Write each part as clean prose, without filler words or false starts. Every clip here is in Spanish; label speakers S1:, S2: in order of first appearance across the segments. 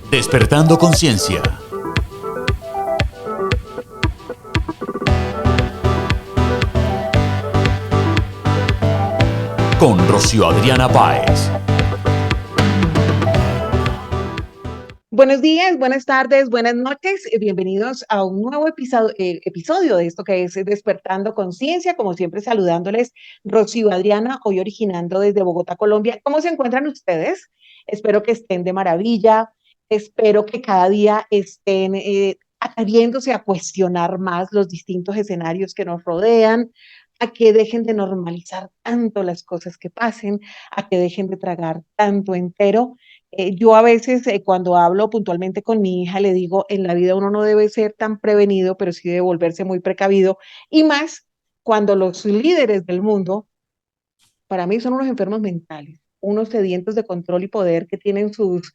S1: Despertando Conciencia. Con Rocío Adriana Páez.
S2: Buenos días, buenas tardes, buenas noches. Bienvenidos a un nuevo episodio de esto que es Despertando Conciencia. Como siempre, saludándoles, Rocío Adriana, hoy originando desde Bogotá, Colombia. ¿Cómo se encuentran ustedes? Espero que estén de maravilla. Espero que cada día estén atreviéndose a cuestionar más los distintos escenarios que nos rodean, a que dejen de normalizar tanto las cosas que pasen, a que dejen de tragar tanto entero. Yo a veces cuando hablo puntualmente con mi hija le digo, en la vida uno no debe ser tan prevenido, pero sí debe volverse muy precavido, y más cuando los líderes del mundo, para mí son unos enfermos mentales, unos sedientos de control y poder que tienen sus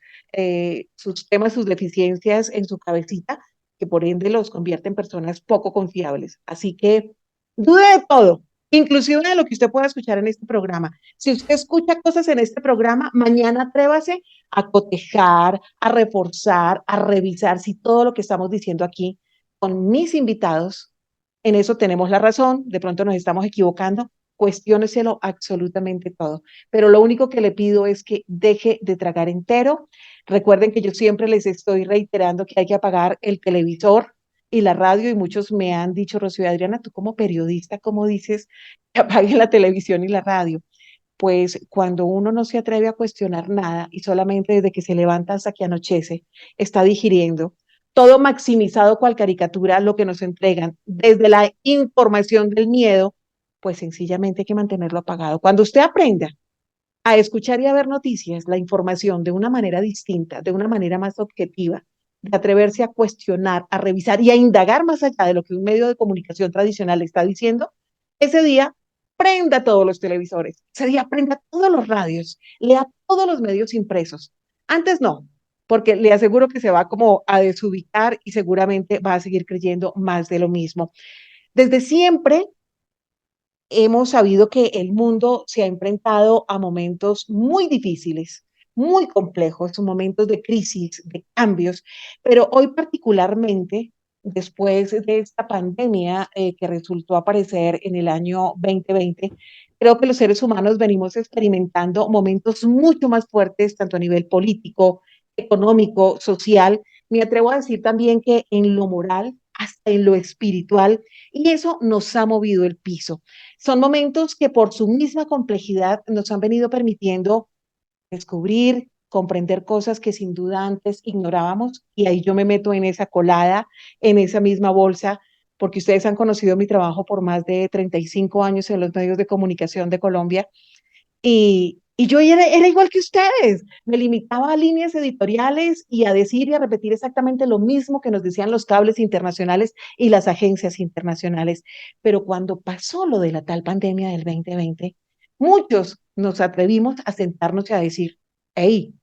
S2: temas, sus deficiencias en su cabecita, que por ende los convierte en personas poco confiables. Así que dude de todo, inclusive de lo que usted pueda escuchar en este programa. Si usted escucha cosas en este programa, mañana atrévase a cotejar, a reforzar, a revisar si todo lo que estamos diciendo aquí con mis invitados, en eso tenemos la razón, de pronto nos estamos equivocando, cuestióneselo absolutamente todo. Pero lo único que le pido es que deje de tragar entero. Recuerden que yo siempre les estoy reiterando que hay que apagar el televisor y la radio, y muchos me han dicho, Rocío Adriana, tú como periodista, ¿cómo dices que apaguen la televisión y la radio? Pues cuando uno no se atreve a cuestionar nada y solamente desde que se levanta hasta que anochece está digiriendo todo maximizado cual caricatura lo que nos entregan desde la información del miedo, pues sencillamente hay que mantenerlo apagado. Cuando usted aprenda a escuchar y a ver noticias, la información de una manera distinta, de una manera más objetiva, de atreverse a cuestionar, a revisar y a indagar más allá de lo que un medio de comunicación tradicional está diciendo, ese día prenda todos los televisores, ese día prenda todos los radios, lea todos los medios impresos. Antes no, porque le aseguro que se va como a desubicar y seguramente va a seguir creyendo más de lo mismo. Desde siempre hemos sabido que el mundo se ha enfrentado a momentos muy difíciles, muy complejos, momentos de crisis, de cambios, pero hoy particularmente, después de esta pandemia que resultó aparecer en el año 2020, creo que los seres humanos venimos experimentando momentos mucho más fuertes, tanto a nivel político, económico, social. Me atrevo a decir también que en lo moral, hasta en lo espiritual, y eso nos ha movido el piso. Son momentos que por su misma complejidad nos han venido permitiendo descubrir, comprender cosas que sin duda antes ignorábamos, y ahí yo me meto en esa colada, en esa misma bolsa, porque ustedes han conocido mi trabajo por más de 35 años en los medios de comunicación de Colombia, y yo era igual que ustedes, me limitaba a líneas editoriales y a decir y a repetir exactamente lo mismo que nos decían los cables internacionales y las agencias internacionales. Pero cuando pasó lo de la tal pandemia del 2020, muchos nos atrevimos a sentarnos y a decir, hey,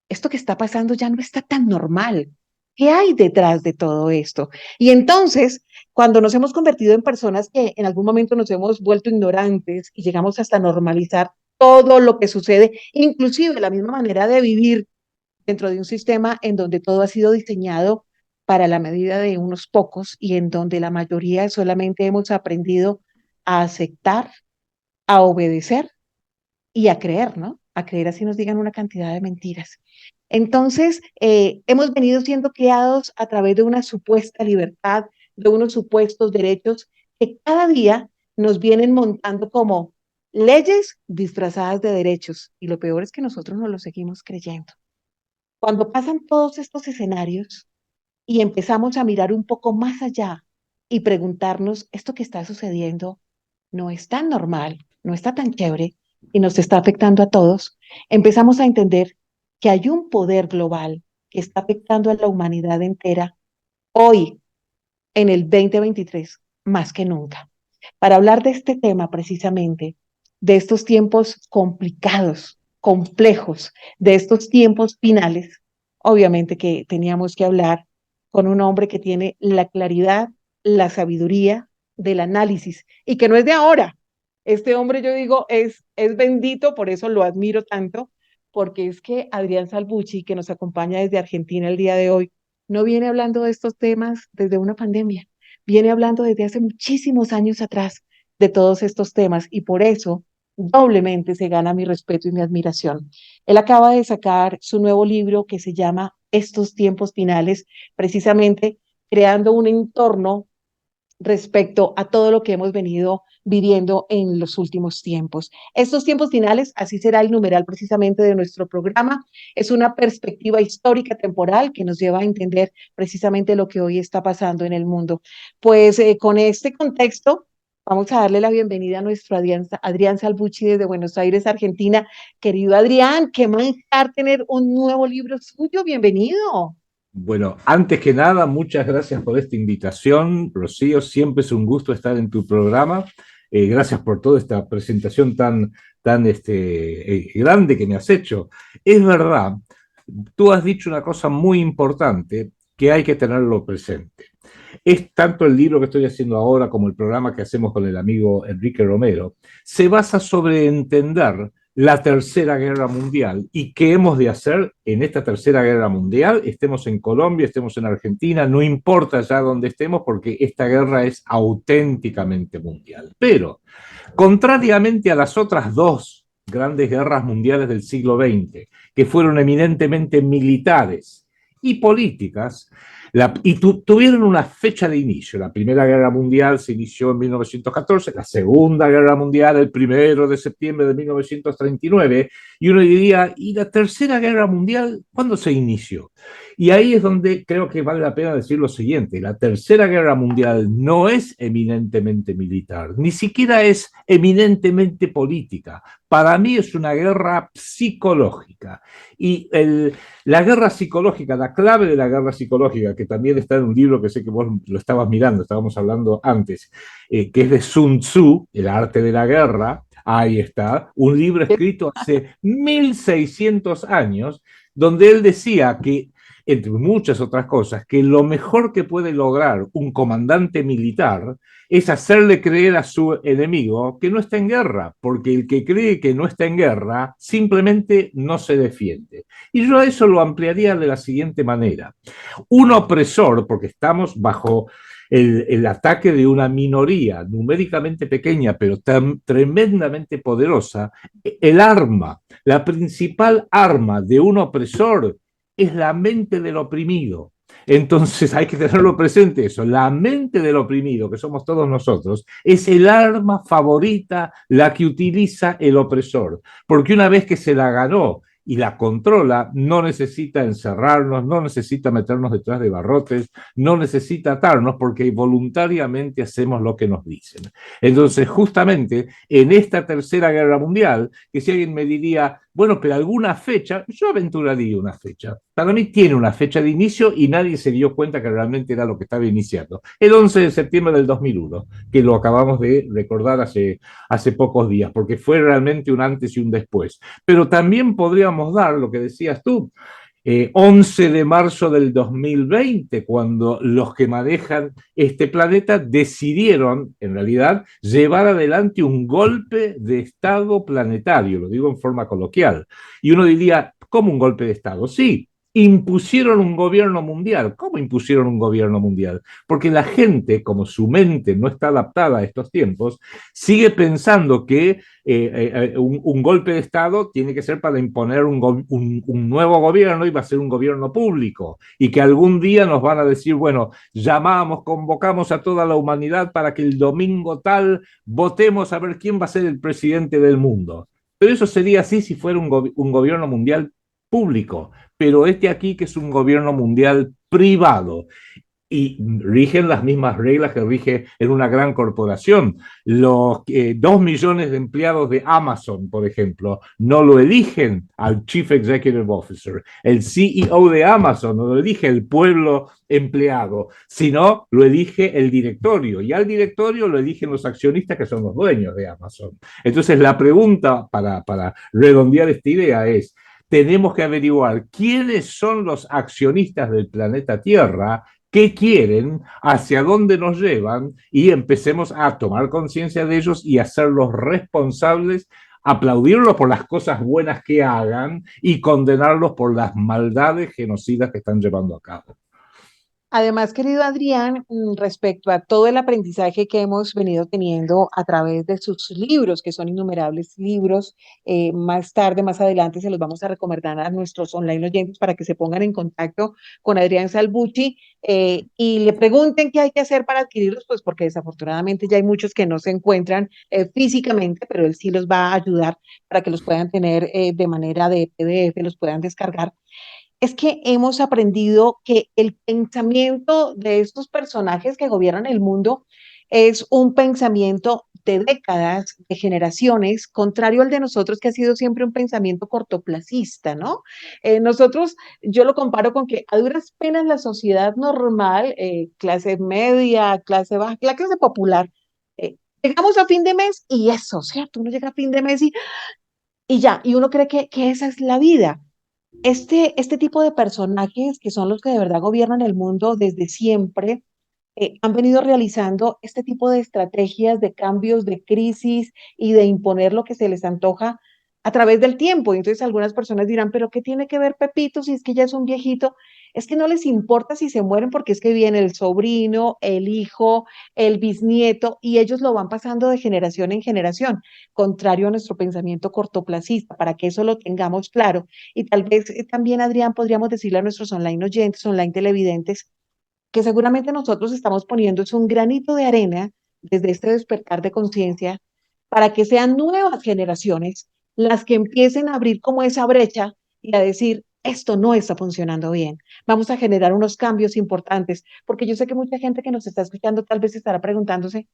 S2: esto que está pasando ya no está tan normal. ¿Qué hay detrás de todo esto? Y entonces, cuando nos hemos convertido en personas que en algún momento nos hemos vuelto ignorantes y llegamos hasta normalizar todo lo que sucede, inclusive la misma manera de vivir dentro de un sistema en donde todo ha sido diseñado para la medida de unos pocos y en donde la mayoría solamente hemos aprendido a aceptar, a obedecer y a creer, ¿no? A creer así nos digan una cantidad de mentiras. Entonces, hemos venido siendo criados a través de una supuesta libertad, de unos supuestos derechos que cada día nos vienen montando como leyes disfrazadas de derechos. Y lo peor es que nosotros no lo seguimos creyendo. Cuando pasan todos estos escenarios y empezamos a mirar un poco más allá y preguntarnos, esto que está sucediendo no es tan normal, no está tan chévere y nos está afectando a todos, empezamos a entender que hay un poder global que está afectando a la humanidad entera hoy, en el 2023, más que nunca. Para hablar de este tema precisamente, de estos tiempos complicados, complejos, de estos tiempos finales, obviamente que teníamos que hablar con un hombre que tiene la claridad, la sabiduría del análisis y que no es de ahora. Este hombre, yo digo, es bendito, por eso lo admiro tanto, porque es que Adrián Salvucci, que nos acompaña desde Argentina el día de hoy, no viene hablando de estos temas desde una pandemia, viene hablando desde hace muchísimos años atrás de todos estos temas y por eso doblemente se gana mi respeto y mi admiración. Él acaba de sacar su nuevo libro que se llama Estos tiempos finales, precisamente creando un entorno respecto a todo lo que hemos venido viviendo en los últimos tiempos. Estos tiempos finales, así será el numeral precisamente de nuestro programa, es una perspectiva histórica temporal que nos lleva a entender precisamente lo que hoy está pasando en el mundo. Pues con este contexto, vamos a darle la bienvenida a nuestro Adrián Salvucci desde Buenos Aires, Argentina. Querido Adrián, qué manjar tener un nuevo libro suyo, bienvenido.
S3: Bueno, antes que nada, muchas gracias por esta invitación, Rocío. Siempre es un gusto estar en tu programa. Gracias por toda esta presentación tan grande que me has hecho. Es verdad, tú has dicho una cosa muy importante que hay que tenerlo presente. Es tanto el libro que estoy haciendo ahora como el programa que hacemos con el amigo Enrique Romero, se basa sobre entender la Tercera Guerra Mundial y qué hemos de hacer en esta Tercera Guerra Mundial, estemos en Colombia, estemos en Argentina, no importa ya dónde estemos porque esta guerra es auténticamente mundial. Pero, contrariamente a las otras dos grandes guerras mundiales del siglo XX, que fueron eminentemente militares y políticas, tuvieron una fecha de inicio. La Primera Guerra Mundial se inició en 1914, la Segunda Guerra Mundial el 1 de septiembre de 1939, y uno diría, ¿y la Tercera Guerra Mundial cuándo se inició? Y ahí es donde creo que vale la pena decir lo siguiente: la Tercera Guerra Mundial no es eminentemente militar, ni siquiera es eminentemente política. Para mí es una guerra psicológica. Y la guerra psicológica, la clave de la guerra psicológica, que también está en un libro que sé que vos lo estabas mirando, estábamos hablando antes, que es de Sun Tzu, El arte de la guerra. Ahí está, un libro escrito hace 1600 años, donde él decía que, entre muchas otras cosas, que lo mejor que puede lograr un comandante militar es hacerle creer a su enemigo que no está en guerra, porque el que cree que no está en guerra simplemente no se defiende. Y yo a eso lo ampliaría de la siguiente manera. Un opresor, porque estamos bajo el ataque de una minoría numéricamente pequeña, pero tremendamente poderosa, la principal arma de un opresor es la mente del oprimido. Entonces hay que tenerlo presente eso, la mente del oprimido, que somos todos nosotros, es el arma favorita, la que utiliza el opresor, porque una vez que se la ganó y la controla, no necesita encerrarnos, no necesita meternos detrás de barrotes, no necesita atarnos, porque voluntariamente hacemos lo que nos dicen. Entonces, justamente en esta Tercera Guerra Mundial, que si alguien me diría, bueno, pero alguna fecha, yo aventuraría una fecha. Para mí tiene una fecha de inicio y nadie se dio cuenta que realmente era lo que estaba iniciando. El 11 de septiembre del 2001, que lo acabamos de recordar hace pocos días, porque fue realmente un antes y un después. Pero también podríamos dar lo que decías tú, 11 de marzo del 2020, cuando los que manejan este planeta decidieron, en realidad, llevar adelante un golpe de Estado planetario, lo digo en forma coloquial. Y uno diría, ¿cómo un golpe de Estado? Sí, impusieron un gobierno mundial. ¿Cómo impusieron un gobierno mundial? Porque la gente, como su mente no está adaptada a estos tiempos, sigue pensando que un golpe de Estado tiene que ser para imponer un nuevo gobierno y va a ser un gobierno público. Y que algún día nos van a decir, bueno, llamamos, convocamos a toda la humanidad para que el domingo tal votemos a ver quién va a ser el presidente del mundo. Pero eso sería así si fuera un gobierno mundial público, pero este aquí que es un gobierno mundial privado y rigen las mismas reglas que rige en una gran corporación. Los 2 millones de empleados de Amazon, por ejemplo, no lo eligen al Chief Executive Officer. El CEO de Amazon no lo elige el pueblo empleado, sino lo elige el directorio, y al directorio lo eligen los accionistas que son los dueños de Amazon. Entonces la pregunta para redondear esta idea es, tenemos que averiguar quiénes son los accionistas del planeta Tierra, qué quieren, hacia dónde nos llevan, y empecemos a tomar conciencia de ellos y hacerlos responsables aplaudirlos por las cosas buenas que hagan y condenarlos por las maldades genocidas que están llevando a cabo.
S2: Además, querido Adrián, respecto a todo el aprendizaje que hemos venido teniendo a través de sus libros, que son innumerables libros, más tarde, más adelante, se los vamos a recomendar a nuestros online oyentes para que se pongan en contacto con Adrián Salvucci y le pregunten qué hay que hacer para adquirirlos, pues porque desafortunadamente ya hay muchos que no se encuentran físicamente, pero él sí los va a ayudar para que los puedan tener de manera de PDF, los puedan descargar. Es que hemos aprendido que el pensamiento de estos personajes que gobiernan el mundo es un pensamiento de décadas, de generaciones, contrario al de nosotros, que ha sido siempre un pensamiento cortoplacista, ¿no? Nosotros, yo lo comparo con que a duras penas la sociedad normal, clase media, clase baja, la clase popular, llegamos a fin de mes y eso, ¿cierto? Uno llega a fin de mes y ya, y uno cree que esa es la vida. Este tipo de personajes que son los que de verdad gobiernan el mundo desde siempre, han venido realizando este tipo de estrategias de cambios, de crisis y de imponer lo que se les antoja a través del tiempo. Y entonces algunas personas dirán, pero ¿qué tiene que ver Pepito si es que ya es un viejito? Es que no les importa si se mueren porque es que viene el sobrino, el hijo, el bisnieto y ellos lo van pasando de generación en generación, contrario a nuestro pensamiento cortoplacista, para que eso lo tengamos claro. Y tal vez también, Adrián, podríamos decirle a nuestros online oyentes, online televidentes, que seguramente nosotros estamos poniendo es un granito de arena desde este despertar de conciencia para que sean nuevas generaciones las que empiecen a abrir como esa brecha y a decir, esto no está funcionando bien. Vamos a generar unos cambios importantes, porque yo sé que mucha gente que nos está escuchando tal vez estará preguntándose,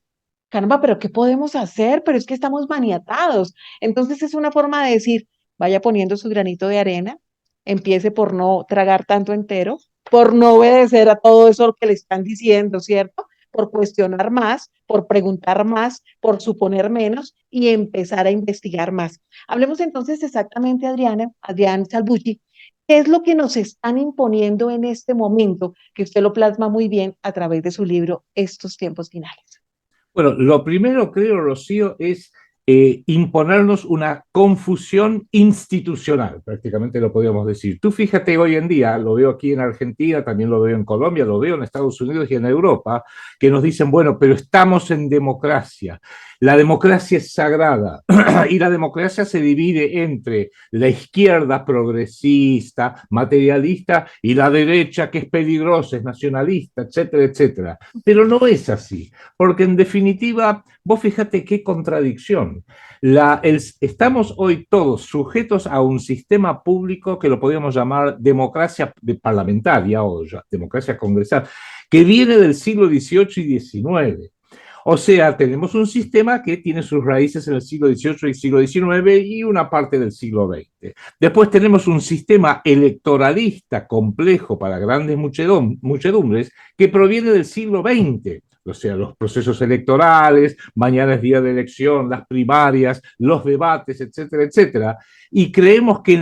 S2: caramba, pero ¿qué podemos hacer? Pero es que estamos maniatados. Entonces es una forma de decir, vaya poniendo su granito de arena, empiece por no tragar tanto entero, por no obedecer a todo eso que le están diciendo, ¿cierto? Por cuestionar más, por preguntar más, por suponer menos y empezar a investigar más. Hablemos entonces exactamente, Adriana, Adrián Salvucci, ¿qué es lo que nos están imponiendo en este momento, que usted lo plasma muy bien a través de su libro, Estos tiempos finales?
S3: Bueno, lo primero, creo, Rocío, es imponernos una confusión institucional, prácticamente lo podríamos decir. Tú fíjate hoy en día, lo veo aquí en Argentina, también lo veo en Colombia, lo veo en Estados Unidos y en Europa, que nos dicen, bueno, pero estamos en democracia. La democracia es sagrada y la democracia se divide entre la izquierda progresista, materialista y la derecha que es peligrosa, es nacionalista, etcétera, etcétera. Pero no es así, porque en definitiva, vos fíjate qué contradicción. Estamos hoy todos sujetos a un sistema público que lo podríamos llamar democracia parlamentaria o democracia congresal, que viene del siglo XVIII y XIX. O sea, tenemos un sistema que tiene sus raíces en el siglo XVIII y siglo XIX y una parte del siglo XX. Después tenemos un sistema electoralista complejo para grandes muchedumbres que proviene del siglo XX. O sea, los procesos electorales, mañana es día de elección, las primarias, los debates, etcétera, etcétera. Y creemos que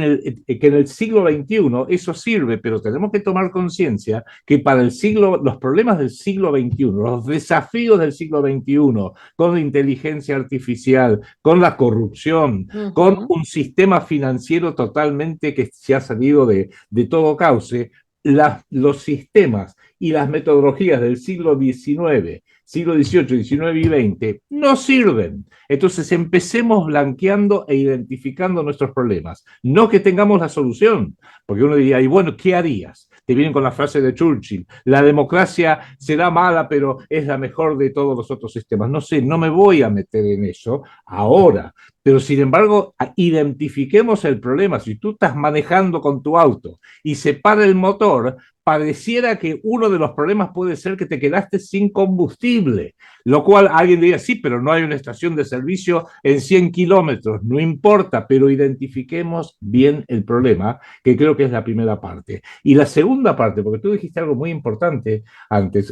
S3: en el siglo XXI eso sirve, pero tenemos que tomar conciencia que para los problemas del siglo XXI, los desafíos del siglo XXI, con la inteligencia artificial, con la corrupción, con un sistema financiero totalmente que se ha salido de todo cauce, los sistemas y las metodologías del siglo XIX, siglo XVIII, XIX y XX no sirven. Entonces empecemos blanqueando e identificando nuestros problemas. No que tengamos la solución, porque uno diría, y bueno, ¿qué harías? Te vienen con la frase de Churchill, la democracia será mala, pero es la mejor de todos los otros sistemas. No sé, no me voy a meter en eso ahora, pero sin embargo, identifiquemos el problema. Si tú estás manejando con tu auto y se para el motor, pareciera que uno de los problemas puede ser que te quedaste sin combustible, lo cual alguien diría, sí, pero no hay una estación de servicio en 100 kilómetros, no importa, pero identifiquemos bien el problema, que creo que es la primera parte. Y la segunda parte, porque tú dijiste algo muy importante antes,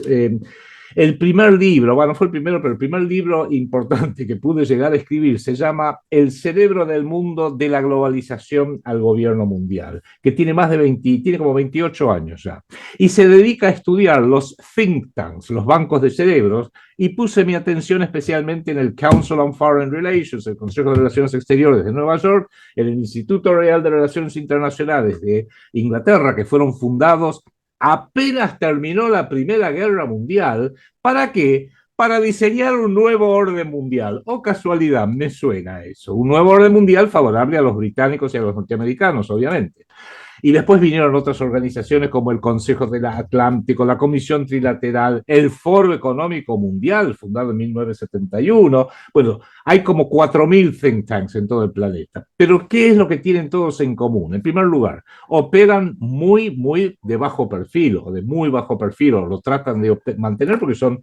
S3: El primer libro, bueno, fue el primero, pero el primer libro importante que pude llegar a escribir se llama El cerebro del mundo de la globalización al gobierno mundial, que tiene más de 20, tiene como 28 años ya. Y se dedica a estudiar los think tanks, los bancos de cerebros, y puse mi atención especialmente en el Council on Foreign Relations, el Consejo de Relaciones Exteriores de Nueva York, el Instituto Real de Relaciones Internacionales de Inglaterra, que fueron fundados apenas terminó la Primera Guerra Mundial. ¿Para qué? Para diseñar un nuevo orden mundial. Oh, casualidad, me suena eso. Un nuevo orden mundial favorable a los británicos y a los norteamericanos, obviamente. Y después vinieron otras organizaciones como el Consejo del Atlántico, la Comisión Trilateral, el Foro Económico Mundial, fundado en 1971. Bueno, hay como 4.000 think tanks en todo el planeta. Pero ¿qué es lo que tienen todos en común? En primer lugar, operan muy, muy de bajo perfil, o de muy bajo perfil, o lo tratan de mantener porque son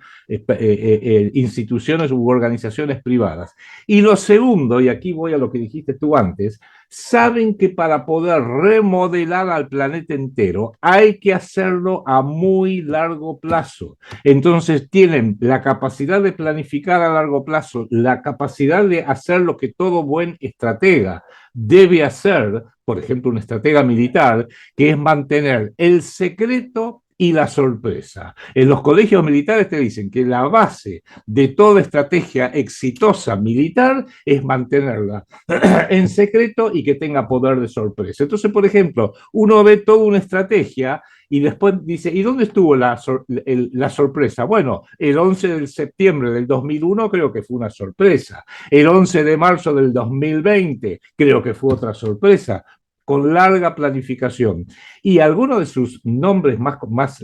S3: instituciones u organizaciones privadas. Y lo segundo, y aquí voy a lo que dijiste tú antes, saben que para poder remodelar al planeta entero hay que hacerlo a muy largo plazo. Entonces tienen la capacidad de planificar a largo plazo, la capacidad de hacer lo que todo buen estratega debe hacer, por ejemplo, un estratega militar, que es mantener el secreto y la sorpresa. En los colegios militares te dicen que la base de toda estrategia exitosa militar es mantenerla en secreto y que tenga poder de sorpresa. Entonces, por ejemplo, uno ve toda una estrategia y después dice, ¿y dónde estuvo la sorpresa? Bueno, el 11 de septiembre del 2001 creo que fue una sorpresa. El 11 de marzo del 2020 creo que fue otra sorpresa, con larga planificación. Y algunos de sus nombres más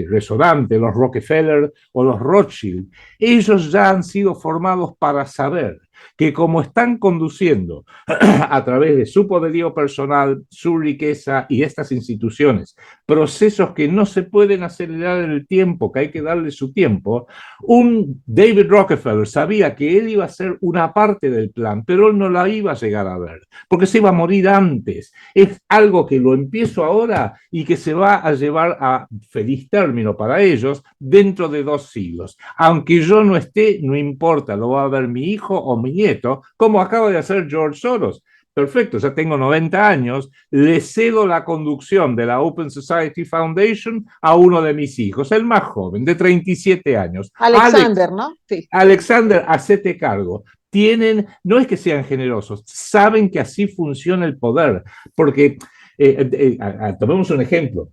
S3: resonantes, los Rockefeller o los Rothschild, ellos ya han sido formados para saber que como están conduciendo a través de su poderío personal, su riqueza y estas instituciones, procesos que no se pueden acelerar en el tiempo, que hay que darle su tiempo, un David Rockefeller sabía que él iba a ser una parte del plan, pero él no la iba a llegar a ver, porque se iba a morir antes. Es algo que lo empiezo ahora y que se va a llevar a feliz término para ellos dentro de 2 siglos. Aunque yo no esté, no importa, lo va a ver mi hijo o mi nieto, como acaba de hacer George Soros. Perfecto, ya tengo 90 años, le cedo la conducción de la Open Society Foundation a uno de mis hijos, el más joven, de 37 años.
S2: Alexander, ¿no? Sí.
S3: Alexander, hacete cargo. Tienen, no es que sean generosos, saben que así funciona el poder, porque, tomemos un ejemplo,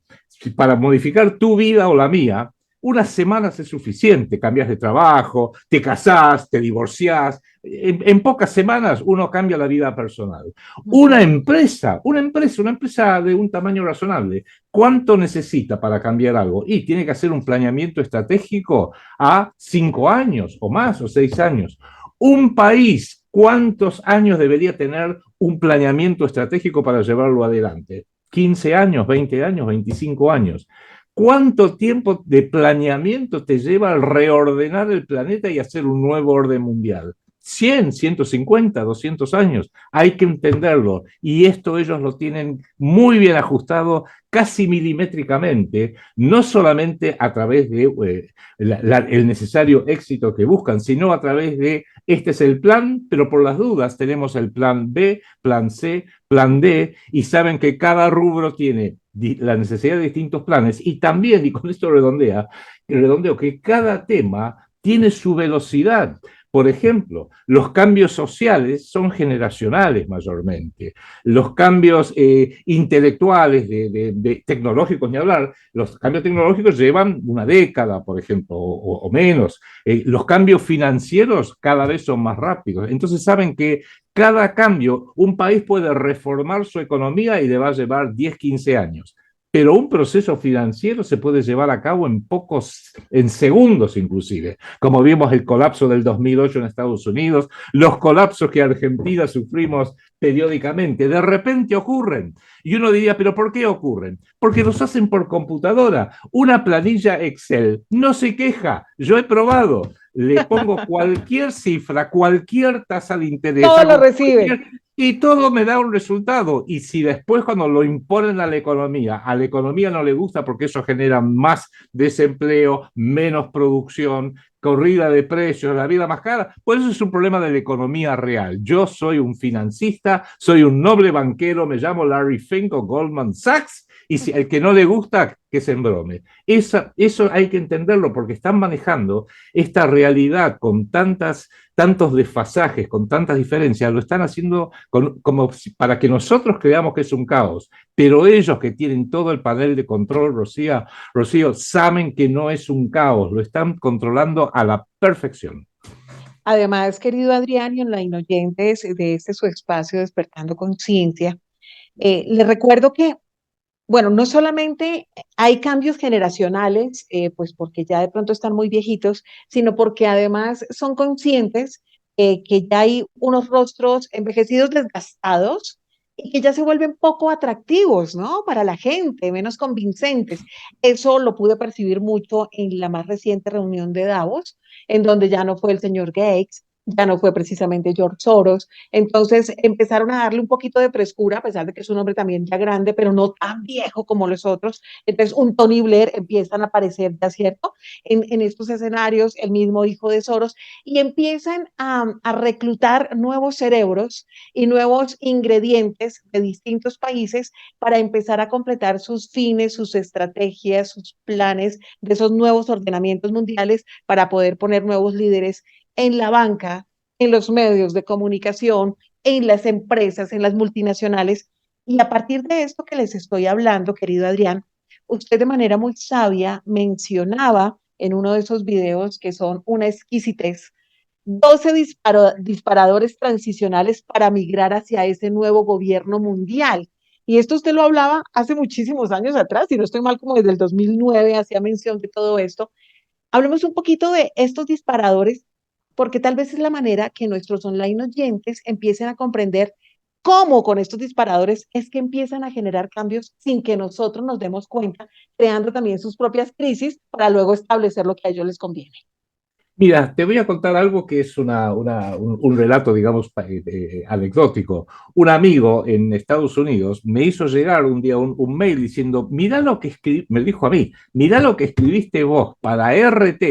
S3: para modificar tu vida o la mía, unas semanas es suficiente, cambias de trabajo, te casás, te divorciás, en pocas semanas uno cambia la vida personal. Una empresa de un tamaño razonable, ¿cuánto necesita para cambiar algo? Y tiene que hacer un planeamiento estratégico a 5 años o más, o 6 años. Un país, ¿cuántos años debería tener un planeamiento estratégico para llevarlo adelante? 15 años, 20 años, 25 años. ¿Cuánto tiempo de planeamiento te lleva al reordenar el planeta y hacer un nuevo orden mundial? 100, 150, 200 años. Hay que entenderlo. Y esto ellos lo tienen muy bien ajustado, casi milimétricamente, no solamente a través de el necesario éxito que buscan, sino a través de, este es el plan, pero por las dudas tenemos el plan B, plan C, plan D, y saben que cada rubro tiene la necesidad de distintos planes, y también, y con esto redondeo, que cada tema tiene su velocidad. Por ejemplo, los cambios sociales son generacionales mayormente. Los cambios intelectuales, tecnológicos, ni hablar, los cambios tecnológicos llevan una década, por ejemplo, o menos. Los cambios financieros cada vez son más rápidos. Entonces saben que cada cambio, un país puede reformar su economía y le va a llevar 10, 15 años. Pero un proceso financiero se puede llevar a cabo en segundos inclusive, como vimos el colapso del 2008 en Estados Unidos, los colapsos que Argentina sufrimos periódicamente, de repente ocurren. Y uno diría, ¿pero por qué ocurren? Porque los hacen por computadora. Una planilla Excel no se queja, yo he probado. Le pongo cualquier cifra, cualquier tasa de interés.
S2: Todo lo recibe.
S3: Y todo me da un resultado. Y si después cuando lo imponen a la economía no le gusta porque eso genera más desempleo, menos producción, corrida de precios, la vida más cara, pues eso es un problema de la economía real. Yo soy un financista, soy un noble banquero, me llamo Larry Fink o Goldman Sachs, y si el que no le gusta, que se embrome. Eso hay que entenderlo porque están manejando esta realidad con tantos desfasajes, con tantas diferencias, lo están haciendo como para que nosotros creamos que es un caos, pero ellos que tienen todo el panel de control, Rocío, saben que no es un caos, lo están controlando a la perfección.
S2: Además, querido Adrián y online oyentes de este su espacio Despertando Conciencia, les recuerdo que bueno, no solamente hay cambios generacionales, pues porque ya de pronto están muy viejitos, sino porque además son conscientes que ya hay unos rostros envejecidos desgastados y que ya se vuelven poco atractivos, ¿no? Para la gente, menos convincentes. Eso lo pude percibir mucho en la más reciente reunión de Davos, en donde ya no fue el señor Gates, ya no fue precisamente George Soros. Entonces empezaron a darle un poquito de frescura, a pesar de que es un hombre también ya grande, pero no tan viejo como los otros. Entonces un Tony Blair empiezan a aparecer, ¿ya cierto? En estos escenarios, el mismo hijo de Soros, y empiezan a reclutar nuevos cerebros y nuevos ingredientes de distintos países para empezar a completar sus fines, sus estrategias, sus planes de esos nuevos ordenamientos mundiales para poder poner nuevos líderes en la banca, en los medios de comunicación, en las empresas, en las multinacionales. Y a partir de esto que les estoy hablando, querido Adrián, usted de manera muy sabia mencionaba en uno de esos videos que son una exquisitez, 12 disparadores transicionales para migrar hacia ese nuevo gobierno mundial. Y esto usted lo hablaba hace muchísimos años atrás, si no estoy mal, como desde el 2009 hacía mención de todo esto. Hablemos un poquito de estos disparadores, porque tal vez es la manera que nuestros online oyentes empiecen a comprender cómo con estos disparadores es que empiezan a generar cambios sin que nosotros nos demos cuenta, creando también sus propias crisis para luego establecer lo que a ellos les conviene.
S3: Mira, te voy a contar algo que es un relato, digamos, anecdótico. Un amigo en Estados Unidos me hizo llegar un día un mail diciendo, mira lo que me dijo a mí, mira lo que escribiste vos para RT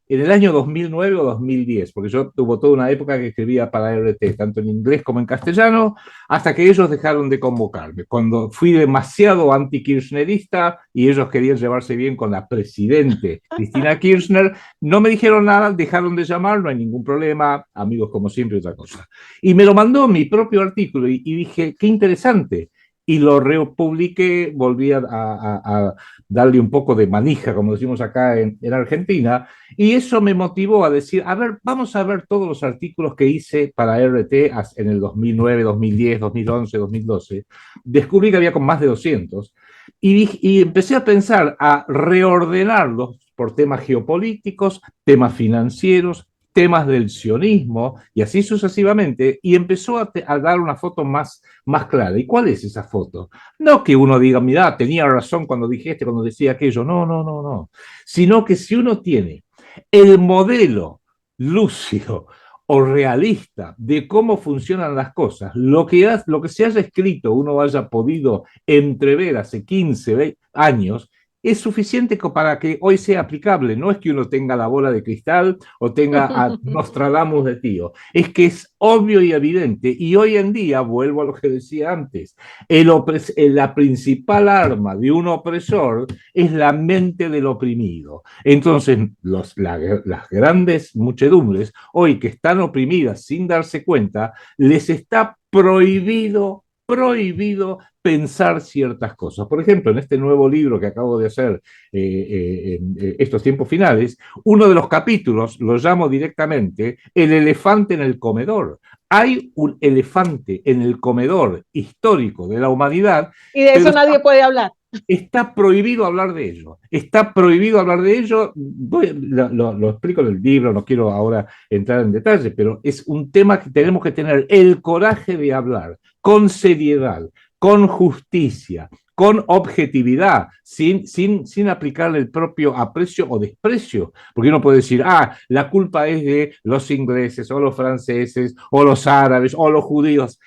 S3: en el año 2009 o 2010, porque yo tuve toda una época que escribía para RT, tanto en inglés como en castellano, hasta que ellos dejaron de convocarme. Cuando fui demasiado anti-kirchnerista y ellos querían llevarse bien con la presidente Cristina Kirchner, no me dijeron nada, dejaron de llamar, no hay ningún problema, amigos como siempre, otra cosa. Y me lo mandó mi propio artículo y dije, qué interesante. Y lo republiqué, volví a darle un poco de manija, como decimos acá en Argentina, y eso me motivó a decir, a ver, vamos a ver todos los artículos que hice para RT en el 2009, 2010, 2011, 2012. Descubrí que había con más de 200 y empecé a pensar, a reordenarlos por temas geopolíticos, temas financieros, temas del sionismo y así sucesivamente, y empezó a dar una foto más clara. ¿Y cuál es esa foto? No que uno diga, mira, tenía razón cuando dije cuando decía aquello, no, no, no, no, sino que si uno tiene el modelo lúcido o realista de cómo funcionan las cosas, lo que se haya escrito, uno haya podido entrever hace 15 años, es suficiente para que hoy sea aplicable. No es que uno tenga la bola de cristal o tenga a Nostradamus de tío. Es que es obvio y evidente. Y hoy en día, vuelvo a lo que decía antes, la principal arma de un opresor es la mente del oprimido. Entonces, las grandes muchedumbres, hoy que están oprimidas sin darse cuenta, les está prohibido pensar ciertas cosas. Por ejemplo, en este nuevo libro que acabo de hacer, estos tiempos finales, uno de los capítulos lo llamo directamente El elefante en el comedor. Hay un elefante en el comedor histórico de la humanidad,
S2: Y de
S3: pero
S2: eso nadie puede hablar.
S3: está prohibido hablar de ello. Está prohibido hablar de ello. Lo explico en el libro, no quiero ahora entrar en detalle, pero es un tema que tenemos que tener el coraje de hablar con seriedad, con justicia, con objetividad, sin aplicarle el propio aprecio o desprecio, porque uno puede decir, la culpa es de los ingleses o los franceses o los árabes o los judíos.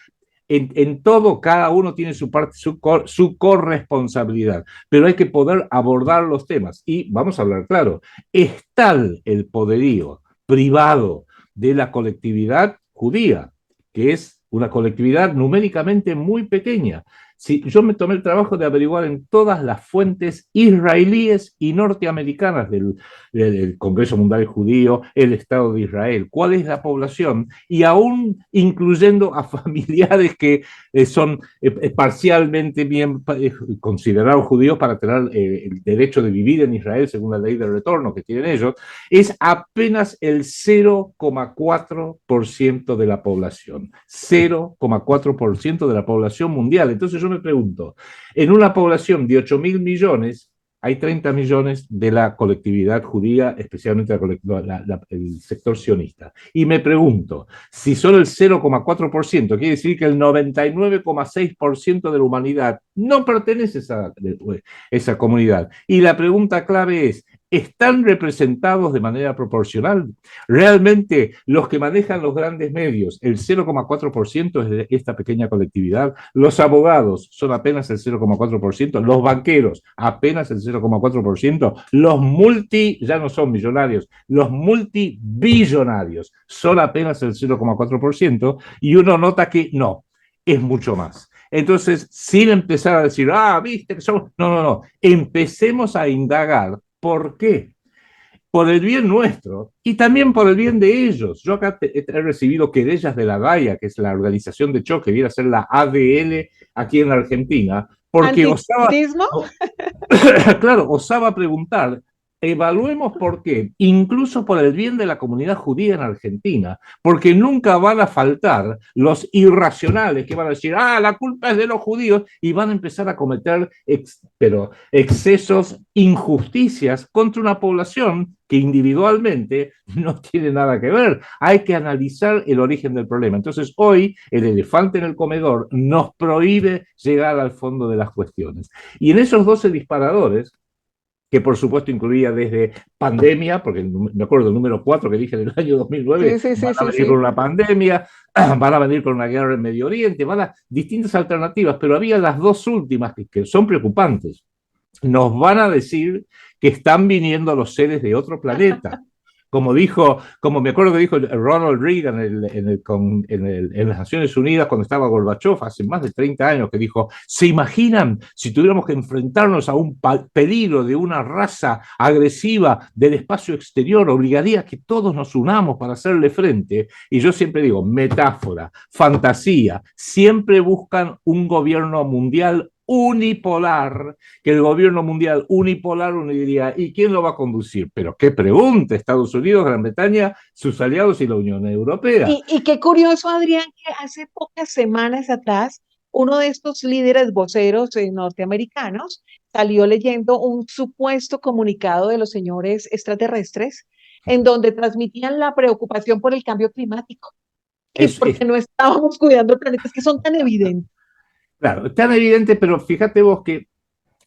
S3: En todo, cada uno tiene su parte, su corresponsabilidad, pero hay que poder abordar los temas. Y vamos a hablar claro, es tal el poderío privado de la colectividad judía, que es una colectividad numéricamente muy pequeña. Si yo me tomé el trabajo de averiguar en todas las fuentes israelíes y norteamericanas del Congreso Mundial Judío, el Estado de Israel, cuál es la población, y aún incluyendo a familiares que son parcialmente bien considerados judíos para tener el derecho de vivir en Israel según la ley de retorno que tienen ellos, es apenas el 0,4% de la población. 0,4% de la población mundial. Entonces yo me pregunto, en una población de 8.000 millones, hay 30 millones de la colectividad judía, especialmente el sector sionista. Y me pregunto, si solo el 0,4%, quiere decir que el 99,6% de la humanidad no pertenece a esa comunidad. Y la pregunta clave es, ¿están representados de manera proporcional? Realmente los que manejan los grandes medios, el 0,4% es de esta pequeña colectividad, los abogados son apenas el 0,4%, los banqueros apenas el 0,4%, los ya no son millonarios, los multibillonarios son apenas el 0,4% y uno nota que no, es mucho más. Entonces, sin empezar a decir, viste que somos... No. Empecemos a indagar por qué. Por el bien nuestro y también por el bien de ellos. Yo acá he recibido querellas de la DAIA, que es la organización de choque, viene a ser la ADL aquí en la Argentina, porque osaba preguntar, evaluemos por qué, incluso por el bien de la comunidad judía en Argentina, porque nunca van a faltar los irracionales que van a decir, la culpa es de los judíos, y van a empezar a cometer excesos, injusticias contra una población que individualmente no tiene nada que ver. Hay que analizar el origen del problema. Entonces, hoy el elefante en el comedor nos prohíbe llegar al fondo de las cuestiones. Y en esos 12 disparadores, que por supuesto incluía desde pandemia, porque me acuerdo del número 4 que dije del año 2009, van a venir con una pandemia, van a venir con una guerra en Medio Oriente, van a distintas alternativas, pero había las dos últimas que son preocupantes. Nos van a decir que están viniendo los seres de otro planeta. Como me acuerdo que dijo Ronald Reagan en las Naciones Unidas cuando estaba Gorbachev hace más de 30 años, que dijo, ¿se imaginan si tuviéramos que enfrentarnos a un peligro de una raza agresiva del espacio exterior? Obligaría que todos nos unamos para hacerle frente. Y yo siempre digo, metáfora, fantasía, siempre buscan un gobierno mundial unipolar, que el gobierno mundial unipolar uno diría, ¿y quién lo va a conducir? Pero qué pregunta, Estados Unidos, Gran Bretaña, sus aliados y la Unión Europea.
S2: Y qué curioso, Adrián, que hace pocas semanas atrás, uno de estos líderes voceros norteamericanos salió leyendo un supuesto comunicado de los señores extraterrestres en donde transmitían la preocupación por el cambio climático y porque no estábamos cuidando el planeta, es que son tan evidentes.
S3: Claro, tan evidente, pero fíjate vos que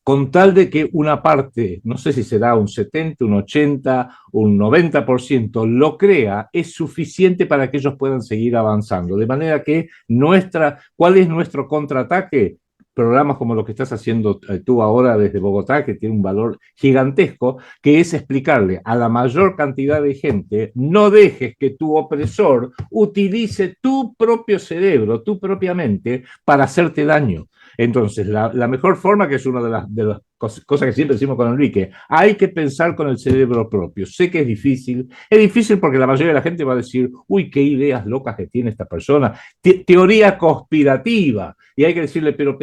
S3: con tal de que una parte, no sé si será un 70, un 80, un 90%, lo crea, es suficiente para que ellos puedan seguir avanzando. De manera que ¿cuál es nuestro contraataque? Programas como lo que estás haciendo tú ahora desde Bogotá, que tiene un valor gigantesco, que es explicarle a la mayor cantidad de gente, no dejes que tu opresor utilice tu propio cerebro, tu propia mente, para hacerte daño. Entonces, la mejor forma, que es una de las cosas que siempre decimos con Enrique, hay que pensar con el cerebro propio. Sé que es difícil porque la mayoría de la gente va a decir, uy, qué ideas locas que tiene esta persona, teoría conspirativa, y hay que decirle, pero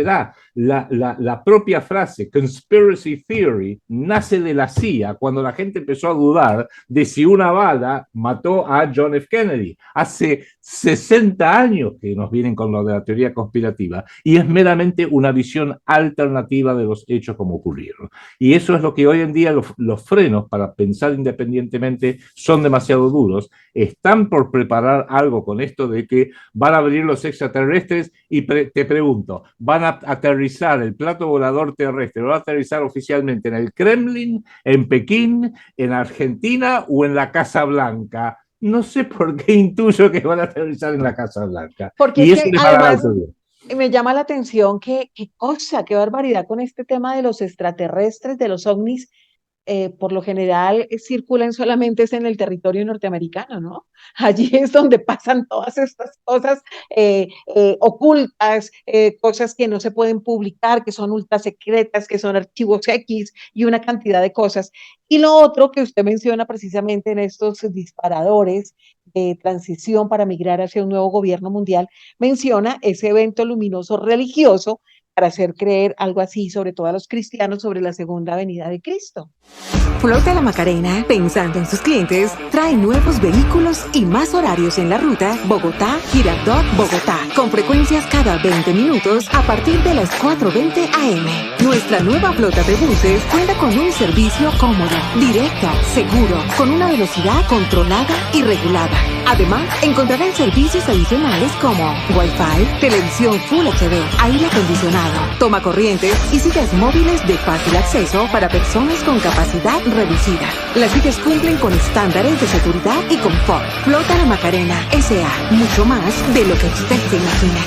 S3: la propia frase conspiracy theory nace de la CIA, cuando la gente empezó a dudar de si una bala mató a John F. Kennedy. Hace 60 años que nos vienen con lo de la teoría conspirativa, y es meramente una visión alternativa de los hechos como ocurrieron. Y eso es lo que hoy en día los frenos para pensar independientemente son demasiado duros. Están por preparar algo con esto de que van a venir los extraterrestres y te pregunto, ¿van a aterrizar el plato volador terrestre? ¿Van a aterrizar oficialmente en el Kremlin, en Pekín, en Argentina o en la Casa Blanca? No sé por qué intuyo que van a aterrizar en la Casa Blanca.
S2: Porque
S3: y
S2: es que además Me llama la atención qué cosa, qué barbaridad con este tema de los extraterrestres, de los ovnis. Por lo general circulan solamente es en el territorio norteamericano, ¿no? Allí es donde pasan todas estas cosas ocultas, cosas que no se pueden publicar, que son ultra secretas, que son archivos X y una cantidad de cosas. Y lo otro que usted menciona precisamente en estos disparadores de transición para migrar hacia un nuevo gobierno mundial, menciona ese evento luminoso religioso para hacer creer algo así, sobre todo a los cristianos, sobre la segunda venida de Cristo.
S4: Flota La Macarena, pensando en sus clientes, trae nuevos vehículos y más horarios en la ruta Bogotá-Girardot, Bogotá, con frecuencias cada 20 minutos a partir de las 4:20 am. Nuestra nueva flota de buses cuenta con un servicio cómodo, directo, seguro, con una velocidad controlada y regulada. Además, encontrarán servicios adicionales como Wi-Fi, televisión Full HD, aire acondicionado, toma corrientes y sillas móviles de fácil acceso para personas con capacidad reducida. Las sillas cumplen con estándares de seguridad y confort. Flota La Macarena S.A. Mucho más de lo que usted se imagina.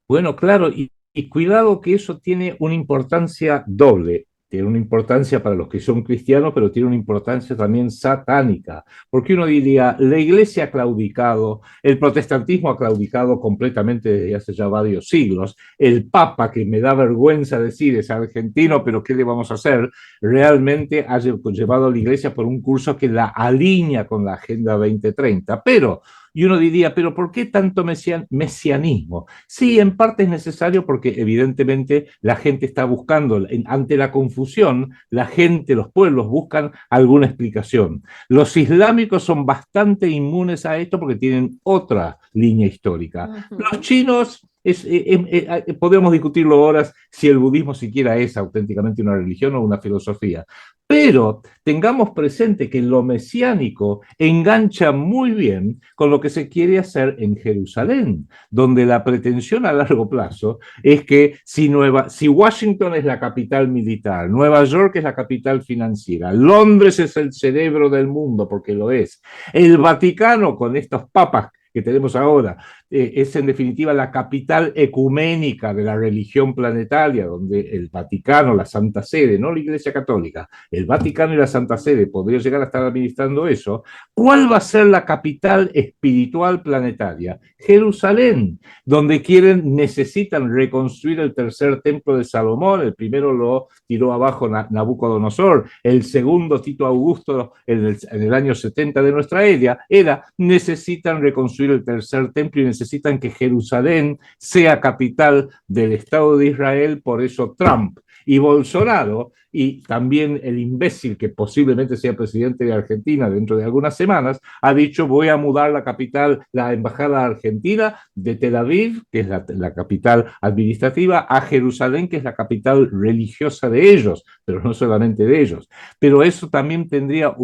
S3: Bueno, claro, y cuidado que eso tiene una importancia doble. Tiene una importancia para los que son cristianos, pero tiene una importancia también satánica, porque uno diría, la iglesia ha claudicado, el protestantismo ha claudicado completamente desde hace ya varios siglos, el papa, que me da vergüenza decir, es argentino, pero ¿qué le vamos a hacer? Realmente ha llevado a la iglesia por un curso que la alinea con la Agenda 2030, pero... Y uno diría, ¿pero por qué tanto mesianismo? Sí, en parte es necesario porque evidentemente la gente está buscando, ante la confusión, la gente, los pueblos buscan alguna explicación. Los islámicos son bastante inmunes a esto porque tienen otra línea histórica. Los chinos... podemos discutirlo horas si el budismo siquiera es auténticamente una religión o una filosofía. Pero tengamos presente que lo mesiánico engancha muy bien con lo que se quiere hacer en Jerusalén, donde la pretensión a largo plazo es que si Washington es la capital militar, Nueva York es la capital financiera, Londres es el cerebro del mundo, porque lo es, el Vaticano con estos papas que tenemos ahora, es en definitiva la capital ecuménica de la religión planetaria, donde el Vaticano, la Santa Sede, no la Iglesia Católica, el Vaticano y la Santa Sede podría llegar a estar administrando eso. ¿Cuál va a ser la capital espiritual planetaria? Jerusalén, donde necesitan reconstruir el tercer templo de Salomón. El primero lo tiró abajo Nabucodonosor, el segundo Tito Augusto en el año 70 de nuestra era, necesitan reconstruir el tercer templo y necesitan que Jerusalén sea capital del Estado de Israel. Por eso Trump y Bolsonaro, y también el imbécil que posiblemente sea presidente de Argentina dentro de algunas semanas, ha dicho: voy a mudar la capital, la embajada argentina de Tel Aviv, que es la capital administrativa, a Jerusalén, que es la capital religiosa de ellos, pero no solamente de ellos. Pero eso también tendría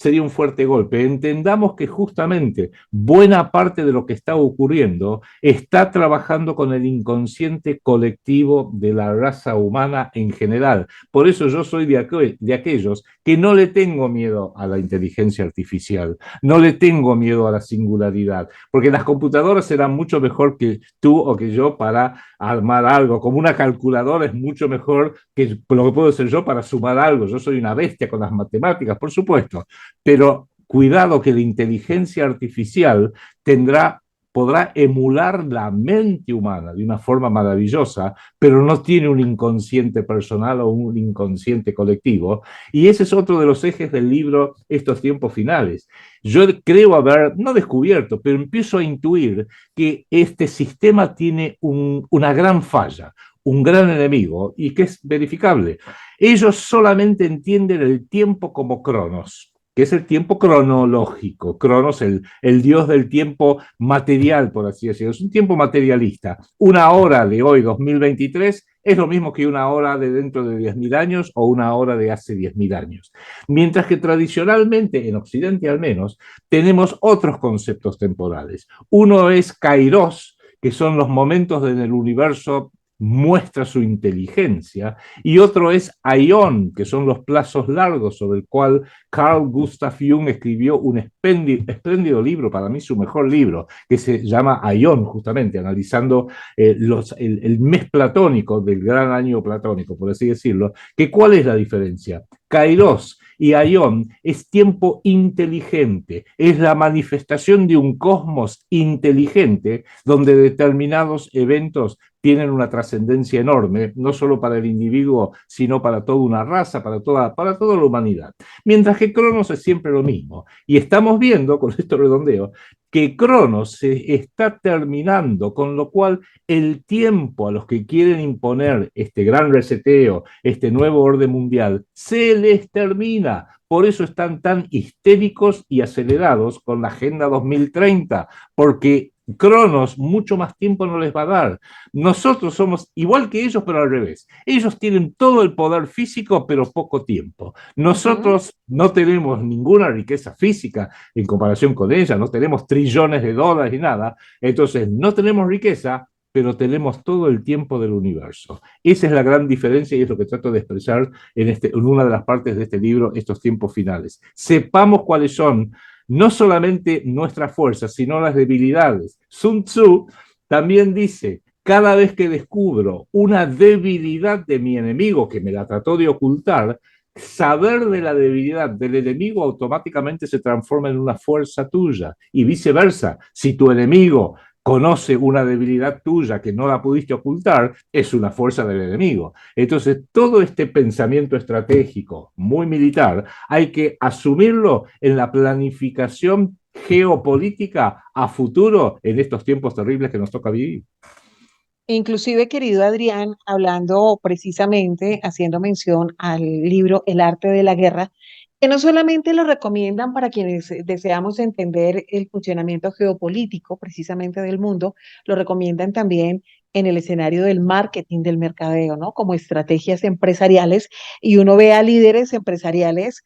S3: sería un fuerte golpe. Entendamos que justamente buena parte de lo que está ocurriendo está trabajando con el inconsciente colectivo de la raza humana en general. Por eso yo soy de aquellos que no le tengo miedo a la inteligencia artificial, no le tengo miedo a la singularidad, porque las computadoras serán mucho mejor que tú o que yo para armar algo, como una calculadora es mucho mejor que lo que puedo hacer yo para sumar algo. Yo soy una bestia con las matemáticas, por supuesto, pero cuidado que la inteligencia artificial podrá emular la mente humana de una forma maravillosa, pero no tiene un inconsciente personal o un inconsciente colectivo. Y ese es otro de los ejes del libro Estos tiempos finales. Yo creo haber, no descubierto, pero empiezo a intuir que este sistema tiene una gran falla, un gran enemigo, y que es verificable. Ellos solamente entienden el tiempo como cronos, que es el tiempo cronológico. Cronos, el dios del tiempo material, por así decirlo. Es un tiempo materialista. Una hora de hoy, 2023, es lo mismo que una hora de dentro de 10.000 años o una hora de hace 10.000 años. Mientras que tradicionalmente, en Occidente al menos, tenemos otros conceptos temporales. Uno es kairos, que son los momentos en el universo muestra su inteligencia, y otro es Aion, que son los plazos largos, sobre el cual Carl Gustav Jung escribió un espléndido libro, para mí su mejor libro, que se llama Aion, justamente, analizando el mes platónico del gran año platónico, por así decirlo, que ¿cuál es la diferencia? Kairos y Aion es tiempo inteligente, es la manifestación de un cosmos inteligente donde determinados eventos tienen una trascendencia enorme, no solo para el individuo, sino para toda una raza, para toda la humanidad. Mientras que Cronos es siempre lo mismo. Y estamos viendo, con esto redondeo, que Cronos se está terminando, con lo cual el tiempo a los que quieren imponer este gran reseteo, este nuevo orden mundial, se les termina. Por eso están tan histéricos y acelerados con la Agenda 2030, porque Cronos mucho más tiempo no les va a dar. Nosotros somos igual que ellos, pero al revés. Ellos tienen todo el poder físico, pero poco tiempo. Nosotros no tenemos ninguna riqueza física en comparación con ella, no tenemos trillones de dólares ni nada. Entonces, no tenemos riqueza, pero tenemos todo el tiempo del universo. Esa es la gran diferencia y es lo que trato de expresar en una de las partes de este libro, estos tiempos finales. Sepamos cuáles son no solamente nuestras fuerzas, sino las debilidades. Sun Tzu también dice, cada vez que descubro una debilidad de mi enemigo que me la trató de ocultar, saber de la debilidad del enemigo automáticamente se transforma en una fuerza tuya y viceversa. Si tu enemigo conoce una debilidad tuya que no la pudiste ocultar, es una fuerza del enemigo. Entonces, todo este pensamiento estratégico, muy militar, hay que asumirlo en la planificación geopolítica a futuro en estos tiempos terribles que nos toca vivir.
S2: Inclusive, querido Adrián, hablando precisamente, haciendo mención al libro El arte de la guerra, que no solamente lo recomiendan para quienes deseamos entender el funcionamiento geopolítico precisamente del mundo, lo recomiendan también en el escenario del marketing, del mercadeo, ¿no? Como estrategias empresariales, y uno ve a líderes empresariales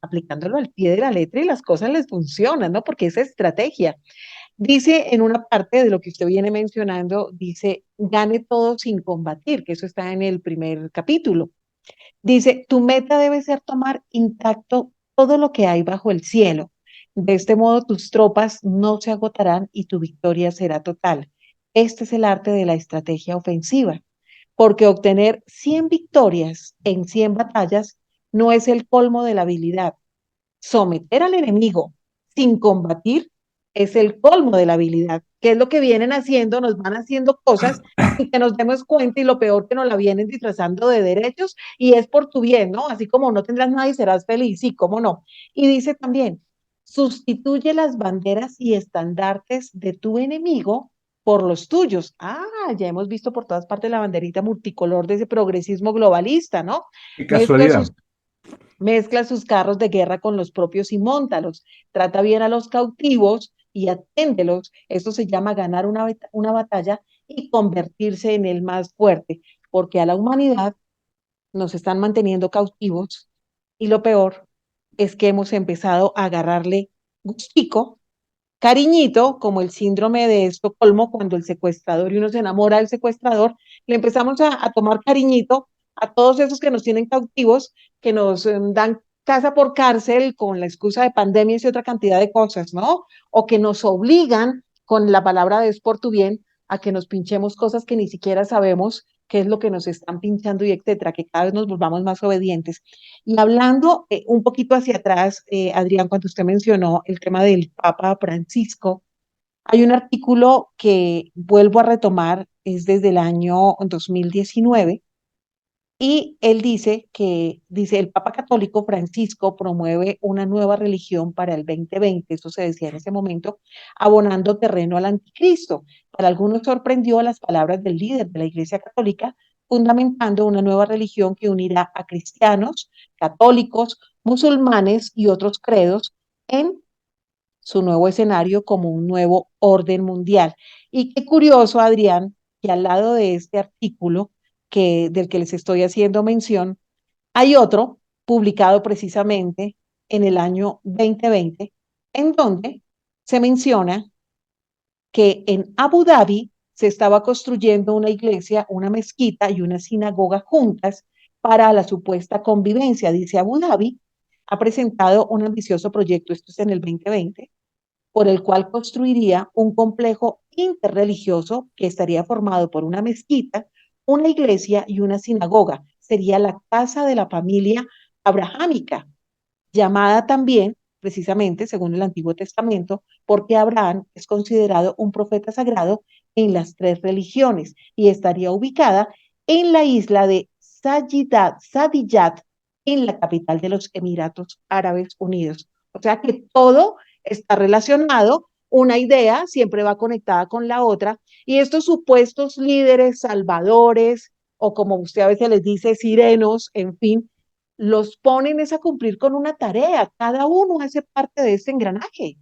S2: aplicándolo al pie de la letra y las cosas les funcionan, ¿no? Porque es estrategia. Dice en una parte de lo que usted viene mencionando, dice, gane todo sin combatir, que eso está en el primer capítulo. Dice, tu meta debe ser tomar intacto todo lo que hay bajo el cielo. De este modo tus tropas no se agotarán y tu victoria será total. Este es el arte de la estrategia ofensiva, porque obtener 100 victorias en 100 batallas no es el colmo de la habilidad. Someter al enemigo sin combatir es el colmo de la habilidad, que es lo que vienen haciendo, nos van haciendo cosas sin que nos demos cuenta y lo peor que nos la vienen disfrazando de derechos y es por tu bien, ¿no? Así como no tendrás nada y serás feliz, sí, cómo no. Y dice también, sustituye las banderas y estandartes de tu enemigo por los tuyos. Ah, ya hemos visto por todas partes la banderita multicolor de ese progresismo globalista, ¿no?
S3: Qué
S2: Mezcla
S3: casualidad.
S2: sus Mezcla sus carros de guerra con los propios y móntalos. Trata bien a los cautivos y atiéndelos. Esto se llama ganar una batalla y convertirse en el más fuerte, porque a la humanidad nos están manteniendo cautivos y lo peor es que hemos empezado a agarrarle gustico, cariñito, como el síndrome de Estocolmo, cuando el secuestrador y uno se enamora del secuestrador, le empezamos a tomar cariñito a todos esos que nos tienen cautivos, que nos dan casa por cárcel con la excusa de pandemias y otra cantidad de cosas, ¿no? O que nos obligan con la palabra de es por tu bien a que nos pinchemos cosas que ni siquiera sabemos qué es lo que nos están pinchando y etcétera, que cada vez nos volvamos más obedientes. Y hablando un poquito hacia atrás, Adrián, cuando usted mencionó el tema del Papa Francisco, hay un artículo que vuelvo a retomar, es desde el año 2019, y él dice, el Papa Católico Francisco promueve una nueva religión para el 2020, eso se decía en ese momento, abonando terreno al anticristo. Para algunos sorprendió las palabras del líder de la Iglesia Católica, fundamentando una nueva religión que unirá a cristianos, católicos, musulmanes y otros credos en su nuevo escenario como un nuevo orden mundial. Y qué curioso, Adrián, que al lado de este artículo del que les estoy haciendo mención, hay otro publicado precisamente en el año 2020, en donde se menciona que en Abu Dhabi se estaba construyendo una iglesia, una mezquita y una sinagoga juntas para la supuesta convivencia. Dice Abu Dhabi ha presentado un ambicioso proyecto, esto es en el 2020, por el cual construiría un complejo interreligioso que estaría formado por una mezquita, una iglesia y una sinagoga. Sería la casa de la familia abrahámica, llamada también, precisamente, según el Antiguo Testamento, porque Abraham es considerado un profeta sagrado en las tres religiones y estaría ubicada en la isla de Sadiyat, en la capital de los Emiratos Árabes Unidos. O sea que todo está relacionado, una idea siempre va conectada con la otra, y estos supuestos líderes salvadores, o como usted a veces les dice, sirenos, en fin, los ponen es a cumplir con una tarea, cada uno hace parte de ese engranaje.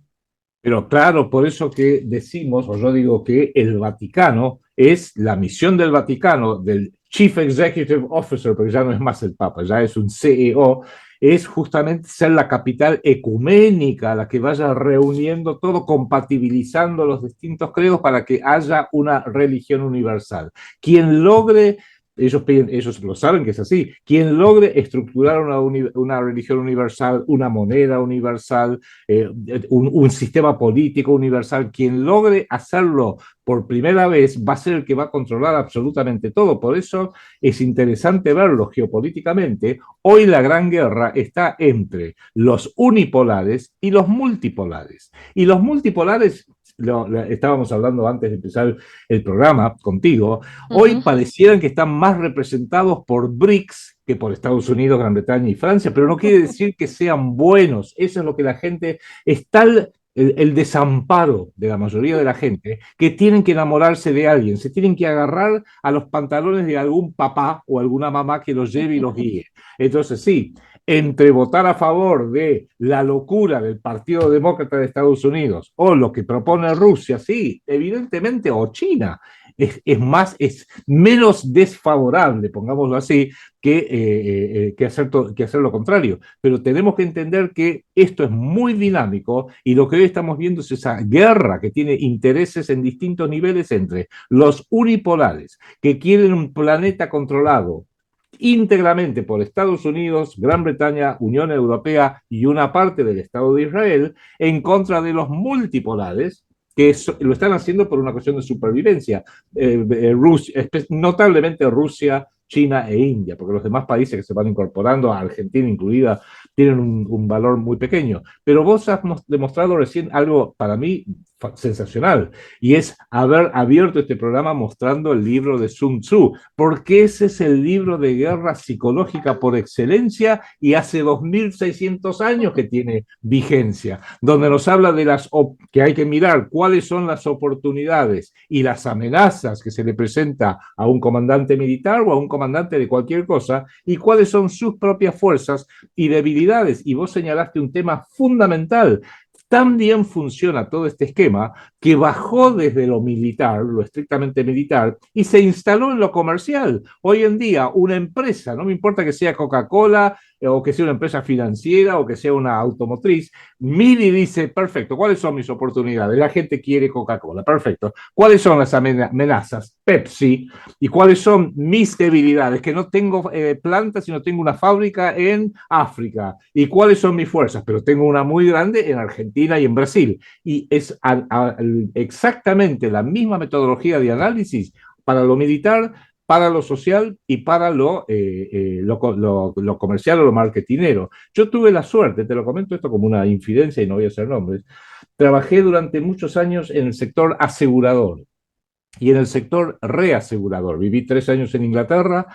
S3: Pero claro, por eso que decimos, o yo digo que el Vaticano es la misión del Vaticano, del Chief Executive Officer, porque ya no es más el Papa, ya es un CEO, es justamente ser la capital ecuménica, la que vaya reuniendo todo, compatibilizando los distintos credos para que haya una religión universal. Quien logre ellos lo saben que es así. Quien logre estructurar una religión universal, una moneda universal, un sistema político universal, quien logre hacerlo por primera vez va a ser el que va a controlar absolutamente todo. Por eso es interesante verlo geopolíticamente. Hoy la gran guerra está entre los unipolares y los multipolares. Y los multipolares, estábamos hablando antes de empezar el programa contigo, hoy parecieran que están más representados por BRICS que por Estados Unidos, Gran Bretaña y Francia, pero no quiere decir que sean buenos. Eso es lo que la gente está el desamparo de la mayoría de la gente, que tienen que enamorarse de alguien, se tienen que agarrar a los pantalones de algún papá o alguna mamá que los lleve y los guíe. Entonces sí, entre votar a favor de la locura del Partido Demócrata de Estados Unidos o lo que propone Rusia, sí, evidentemente, o China, es menos desfavorable, pongámoslo así, que hacer lo contrario. Pero tenemos que entender que esto es muy dinámico y lo que hoy estamos viendo es esa guerra que tiene intereses en distintos niveles entre los unipolares, que quieren un planeta controlado íntegramente por Estados Unidos, Gran Bretaña, Unión Europea y una parte del Estado de Israel, en contra de los multipolares, que lo están haciendo por una cuestión de supervivencia. Notablemente Rusia, China e India, porque los demás países que se van incorporando, Argentina incluida, tienen un valor muy pequeño. Pero vos has demostrado recién algo para mí sensacional, y es haber abierto este programa mostrando el libro de Sun Tzu, porque ese es el libro de guerra psicológica por excelencia y hace 2600 años que tiene vigencia, donde nos habla de que hay que mirar cuáles son las oportunidades y las amenazas que se le presenta a un comandante militar o a un comandante de cualquier cosa, y cuáles son sus propias fuerzas y debilidades. Y vos señalaste un tema fundamental. Tan bien funciona todo este esquema que bajó desde lo militar, lo estrictamente militar, y se instaló en lo comercial. Hoy en día, una empresa, no me importa que sea Coca-Cola, o que sea una empresa financiera, o que sea una automotriz, mira y dice, perfecto, ¿cuáles son mis oportunidades? La gente quiere Coca-Cola, perfecto. ¿Cuáles son las amenazas? Pepsi. ¿Y cuáles son mis debilidades? Que no tengo plantas, sino tengo una fábrica en África. ¿Y cuáles son mis fuerzas? Pero tengo una muy grande en Argentina y en Brasil. Y es exactamente la misma metodología de análisis para lo militar, para lo social y para lo comercial o lo marketinero. Yo tuve la suerte, te lo comento esto como una infidencia y no voy a hacer nombres, trabajé durante muchos años en el sector asegurador y en el sector reasegurador. Viví 3 años en Inglaterra,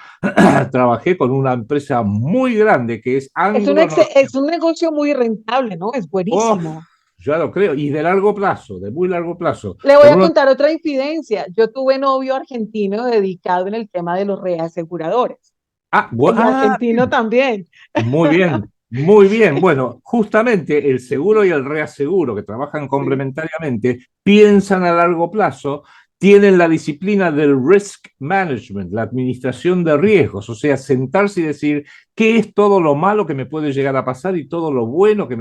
S3: trabajé con una empresa muy grande que es Anglo.
S2: Es un negocio muy rentable, ¿no? Es buenísimo.
S3: Ya lo creo, y de largo plazo, de muy largo plazo.
S2: Le voy a contar otra infidencia. Yo tuve novio argentino dedicado en el tema de los reaseguradores.
S3: Bueno,
S2: argentino también.
S3: Muy bien, muy bien. Bueno, justamente el seguro y el reaseguro, que trabajan complementariamente, piensan a largo plazo, tienen la disciplina del risk management, la administración de riesgos, o sea, sentarse y decir qué es todo lo malo que me puede llegar a pasar y todo lo bueno que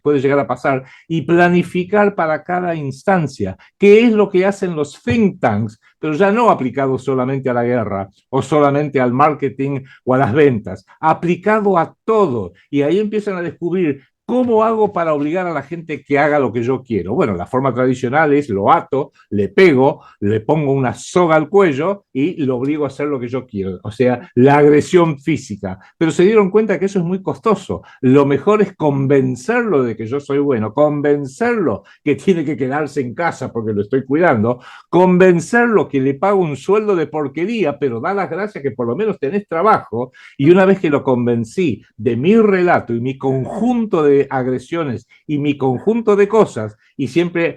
S3: puede llegar a pasar y planificar para cada instancia, qué es lo que hacen los think tanks, pero ya no aplicado solamente a la guerra o solamente al marketing o a las ventas, aplicado a todo. Y ahí empiezan a descubrir ¿cómo hago para obligar a la gente que haga lo que yo quiero? Bueno, la forma tradicional es lo ato, le pego, le pongo una soga al cuello y lo obligo a hacer lo que yo quiero. O sea, la agresión física. Pero se dieron cuenta que eso es muy costoso. Lo mejor es convencerlo de que yo soy bueno, convencerlo que tiene que quedarse en casa porque lo estoy cuidando, convencerlo que le pago un sueldo de porquería, pero da las gracias que por lo menos tenés trabajo. Y una vez que lo convencí de mi relato y mi conjunto de agresiones y mi conjunto de cosas, y siempre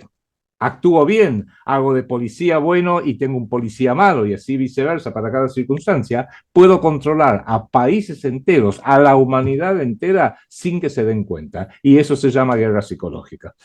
S3: actúo bien, hago de policía bueno y tengo un policía malo, y así viceversa para cada circunstancia, puedo controlar a países enteros, a la humanidad entera, sin que se den cuenta. Y eso se llama guerra psicológica.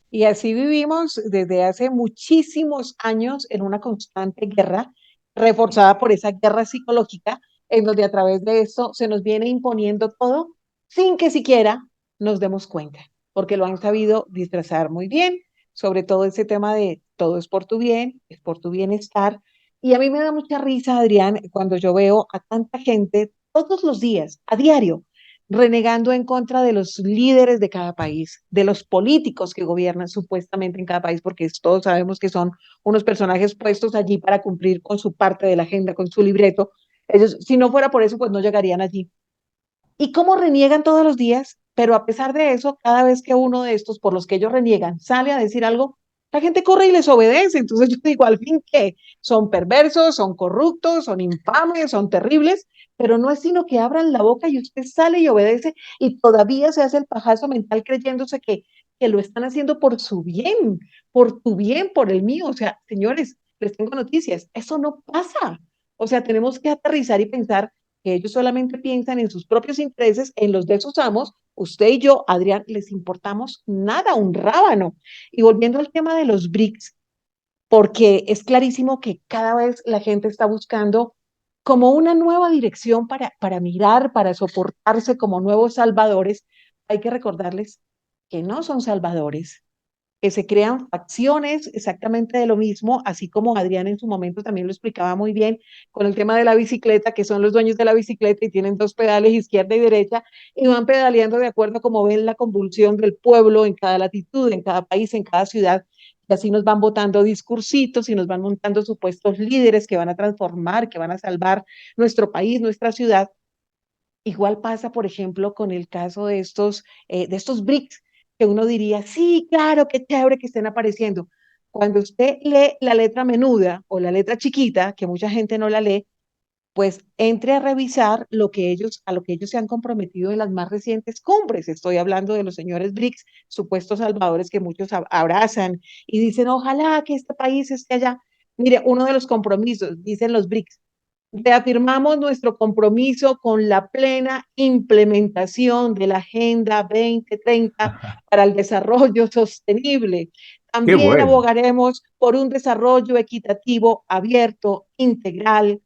S2: Y así vivimos desde hace muchísimos años en una constante guerra, reforzada por esa guerra psicológica, en donde a través de esto se nos viene imponiendo todo sin que siquiera nos demos cuenta, porque lo han sabido disfrazar muy bien, sobre todo ese tema de todo es por tu bien, es por tu bienestar. Y a mí me da mucha risa, Adrián, cuando yo veo a tanta gente todos los días, a diario, renegando en contra de los líderes de cada país, de los políticos que gobiernan supuestamente en cada país, porque todos sabemos que son unos personajes puestos allí para cumplir con su parte de la agenda, con su libreto. Ellos, si no fuera por eso, pues no llegarían allí. ¿Y cómo reniegan todos los días? Pero a pesar de eso, cada vez que uno de estos por los que ellos reniegan sale a decir algo, la gente corre y les obedece. Entonces yo digo, al fin que son perversos, son corruptos, son infames, son terribles, pero no es sino que abran la boca y usted sale y obedece y todavía se hace el pajazo mental creyéndose que lo están haciendo por su bien, por tu bien, por el mío. O sea, señores, les tengo noticias, eso no pasa. O sea, tenemos que aterrizar y pensar que ellos solamente piensan en sus propios intereses, en los de sus amos. Usted y yo, Adrián, les importamos nada, un rábano. Y volviendo al tema de los BRICS, porque es clarísimo que cada vez la gente está buscando como una nueva dirección para mirar, para soportarse como nuevos salvadores. Hay que recordarles que no son salvadores, que se crean facciones exactamente de lo mismo, así como Adrián en su momento también lo explicaba muy bien con el tema de la bicicleta, que son los dueños de la bicicleta y tienen dos pedales, izquierda y derecha, y van pedaleando de acuerdo a como ven la convulsión del pueblo en cada latitud, en cada país, en cada ciudad. Y así nos van votando discursitos y nos van montando supuestos líderes que van a transformar, que van a salvar nuestro país, nuestra ciudad. Igual pasa, por ejemplo, con el caso de estos BRICS, que uno diría, sí, claro, qué chévere que estén apareciendo. Cuando usted lee la letra menuda o la letra chiquita, que mucha gente no la lee, pues entre a revisar a lo que ellos se han comprometido en las más recientes cumbres. Estoy hablando de los señores BRICS, supuestos salvadores que muchos abrazan y dicen, ojalá que este país esté allá. Mire, uno de los compromisos, dicen los BRICS, reafirmamos nuestro compromiso con la plena implementación de la Agenda 2030 para el desarrollo sostenible.
S3: Qué
S2: También
S3: bueno.
S2: abogaremos por un desarrollo equitativo, abierto, integral,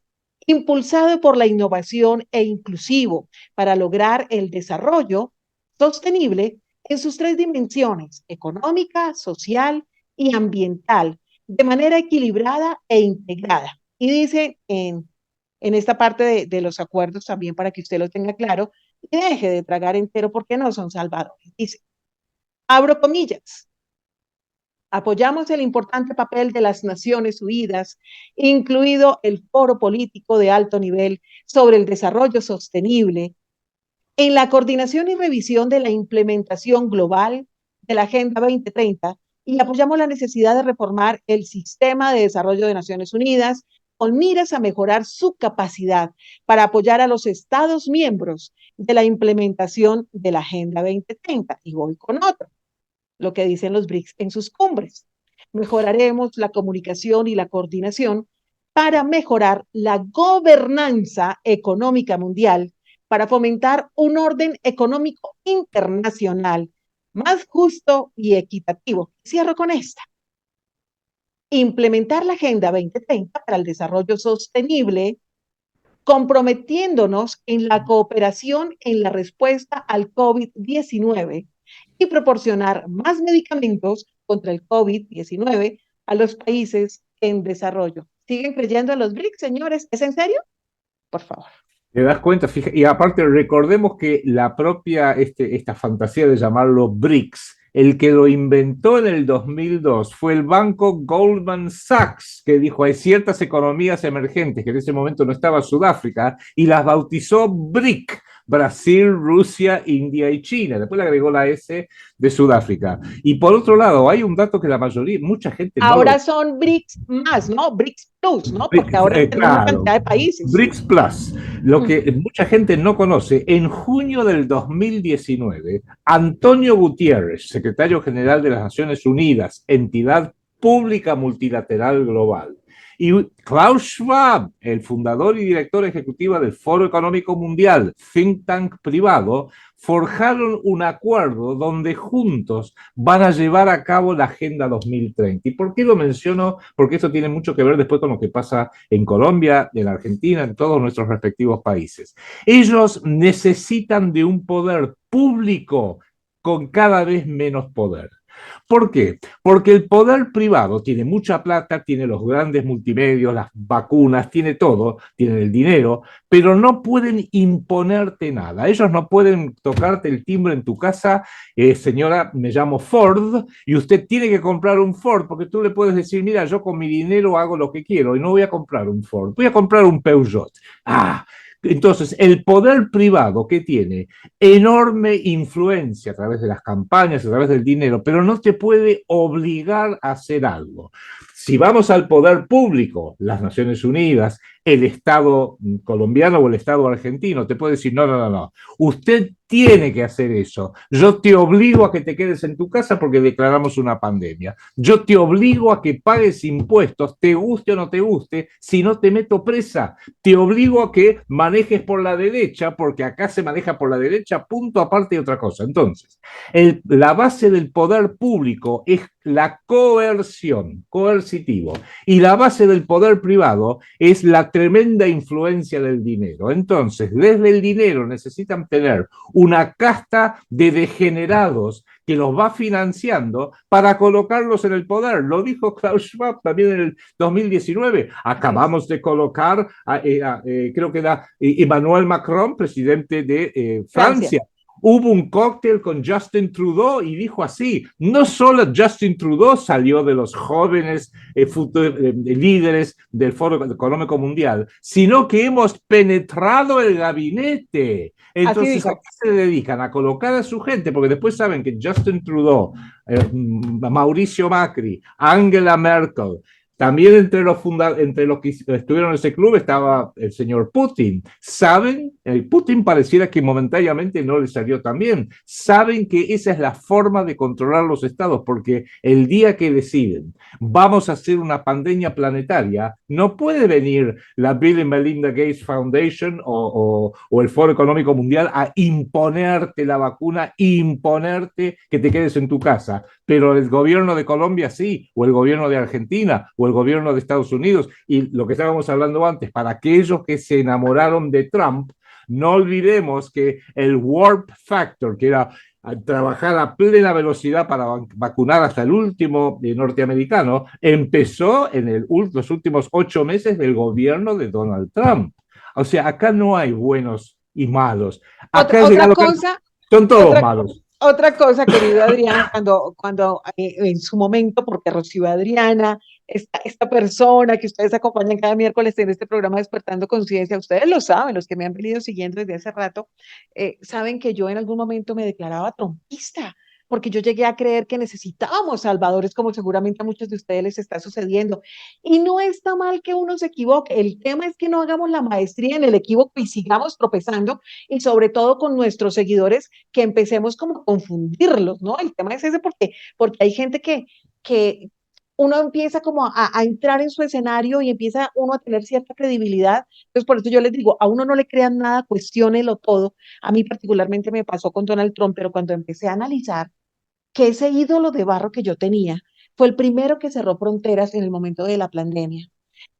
S2: impulsado por la innovación e inclusivo para lograr el desarrollo sostenible en sus tres dimensiones, económica, social y ambiental, de manera equilibrada e integrada. Y dice en esta parte de los acuerdos también para que usted lo tenga claro y deje de tragar entero porque no son salvadores. Dice, abro comillas, apoyamos el importante papel de las Naciones Unidas, incluido el Foro Político de Alto Nivel sobre el Desarrollo Sostenible, en la coordinación y revisión de la implementación global de la Agenda 2030 y apoyamos la necesidad de reformar el sistema de desarrollo de Naciones Unidas con miras a mejorar su capacidad para apoyar a los Estados miembros de la implementación de la Agenda 2030. Y voy con otro, lo que dicen los BRICS en sus cumbres. Mejoraremos la comunicación y la coordinación para mejorar la gobernanza económica mundial, para fomentar un orden económico internacional más justo y equitativo. Cierro con esta. implementar la Agenda 2030 para el Desarrollo Sostenible, comprometiéndonos en la cooperación en la respuesta al COVID-19 y proporcionar más medicamentos contra el COVID-19 a los países en desarrollo. ¿Siguen creyendo en los BRICS, señores? ¿Es en serio? Por favor.
S3: ¿Te das cuenta? Y aparte recordemos que la propia, esta fantasía de llamarlo BRICS, el que lo inventó en el 2002 fue el banco Goldman Sachs, que dijo hay ciertas economías emergentes, que en ese momento no estaba Sudáfrica, y las bautizó BRIC, Brasil, Rusia, India y China. Después le agregó la S de Sudáfrica. Y por otro lado, hay un dato que la mayoría, mucha gente no
S2: ahora son BRICS más, ¿no? BRICS Plus, ¿no? Porque ahora tenemos una
S3: claro,
S2: cantidad de países.
S3: BRICS Plus. Lo que mucha gente no conoce, en junio del 2019, Antonio Gutiérrez, secretario general de las Naciones Unidas, entidad pública multilateral global, y Klaus Schwab, el fundador y director ejecutivo del Foro Económico Mundial, think tank privado, forjaron un acuerdo donde juntos van a llevar a cabo la Agenda 2030. ¿Y por qué lo menciono? Porque eso tiene mucho que ver después con lo que pasa en Colombia, en Argentina, en todos nuestros respectivos países. Ellos necesitan de un poder público con cada vez menos poder. ¿Por qué? Porque el poder privado tiene mucha plata, tiene los grandes multimedios, las vacunas, tiene todo, tiene el dinero, pero no pueden imponerte nada. Ellos no pueden tocarte el timbre en tu casa, señora, me llamo Ford, y usted tiene que comprar un Ford, porque tú le puedes decir, mira, yo con mi dinero hago lo que quiero y no voy a comprar un Ford, voy a comprar un Peugeot. Entonces, el poder privado que tiene enorme influencia a través de las campañas, a través del dinero, pero no te puede obligar a hacer algo. Si vamos al poder público, las Naciones Unidas, el Estado colombiano o el Estado argentino, te puede decir, no, usted tiene que hacer eso. Yo te obligo a que te quedes en tu casa porque declaramos una pandemia. Yo te obligo a que pagues impuestos, te guste o no te guste, si no te meto presa. Te obligo a que manejes por la derecha porque acá se maneja por la derecha, punto aparte de otra cosa. Entonces, la base del poder público es la coerción, coercitivo, y la base del poder privado es la tremenda influencia del dinero. Entonces, desde el dinero necesitan tener una casta de degenerados que los va financiando para colocarlos en el poder. Lo dijo Klaus Schwab también en el 2019. Acabamos de colocar, creo que era Emmanuel Macron, presidente de Francia. Hubo un cóctel con Justin Trudeau y dijo así, no solo Justin Trudeau salió de los jóvenes líderes del Foro Económico Mundial, sino que hemos penetrado el gabinete. Entonces, ¿a qué se dedican? A colocar a su gente, porque después saben que Justin Trudeau, Mauricio Macri, Angela Merkel, también entre los que estuvieron en ese club estaba el señor Putin. Saben, Putin pareciera que momentáneamente no le salió tan bien. Saben que esa es la forma de controlar los estados, porque el día que deciden vamos a hacer una pandemia planetaria, no puede venir la Bill y Melinda Gates Foundation o el Foro Económico Mundial a imponerte la vacuna, imponerte que te quedes en tu casa. Pero el gobierno de Colombia sí, o el gobierno de Argentina, o el gobierno de Estados Unidos. Y lo que estábamos hablando antes, para aquellos que se enamoraron de Trump, no olvidemos que el warp factor, que era trabajar a plena velocidad para vacunar hasta el último norteamericano, empezó en los últimos 8 meses del gobierno de Donald Trump. O sea, acá no hay buenos y malos. Acá
S2: otra cosa,
S3: son todos malos.
S2: Otra cosa, querido Adrián, cuando en su momento, porque Rocío Adriana, esta persona que ustedes acompañan cada miércoles en este programa Despertando Conciencia, ustedes lo saben, los que me han venido siguiendo desde hace rato, saben que yo en algún momento me declaraba trumpista, porque yo llegué a creer que necesitábamos salvadores, como seguramente a muchos de ustedes les está sucediendo. Y no está mal que uno se equivoque, el tema es que no hagamos la maestría en el equívoco y sigamos tropezando, y sobre todo con nuestros seguidores, que empecemos como a confundirlos, ¿no? El tema es ese porque hay gente que uno empieza como a entrar en su escenario y empieza uno a tener cierta credibilidad. Entonces, por eso yo les digo, a uno no le crean nada, cuestiónelo todo. A mí particularmente me pasó con Donald Trump, pero cuando empecé a analizar que ese ídolo de barro que yo tenía Fue el primero que cerró fronteras en el momento de la pandemia.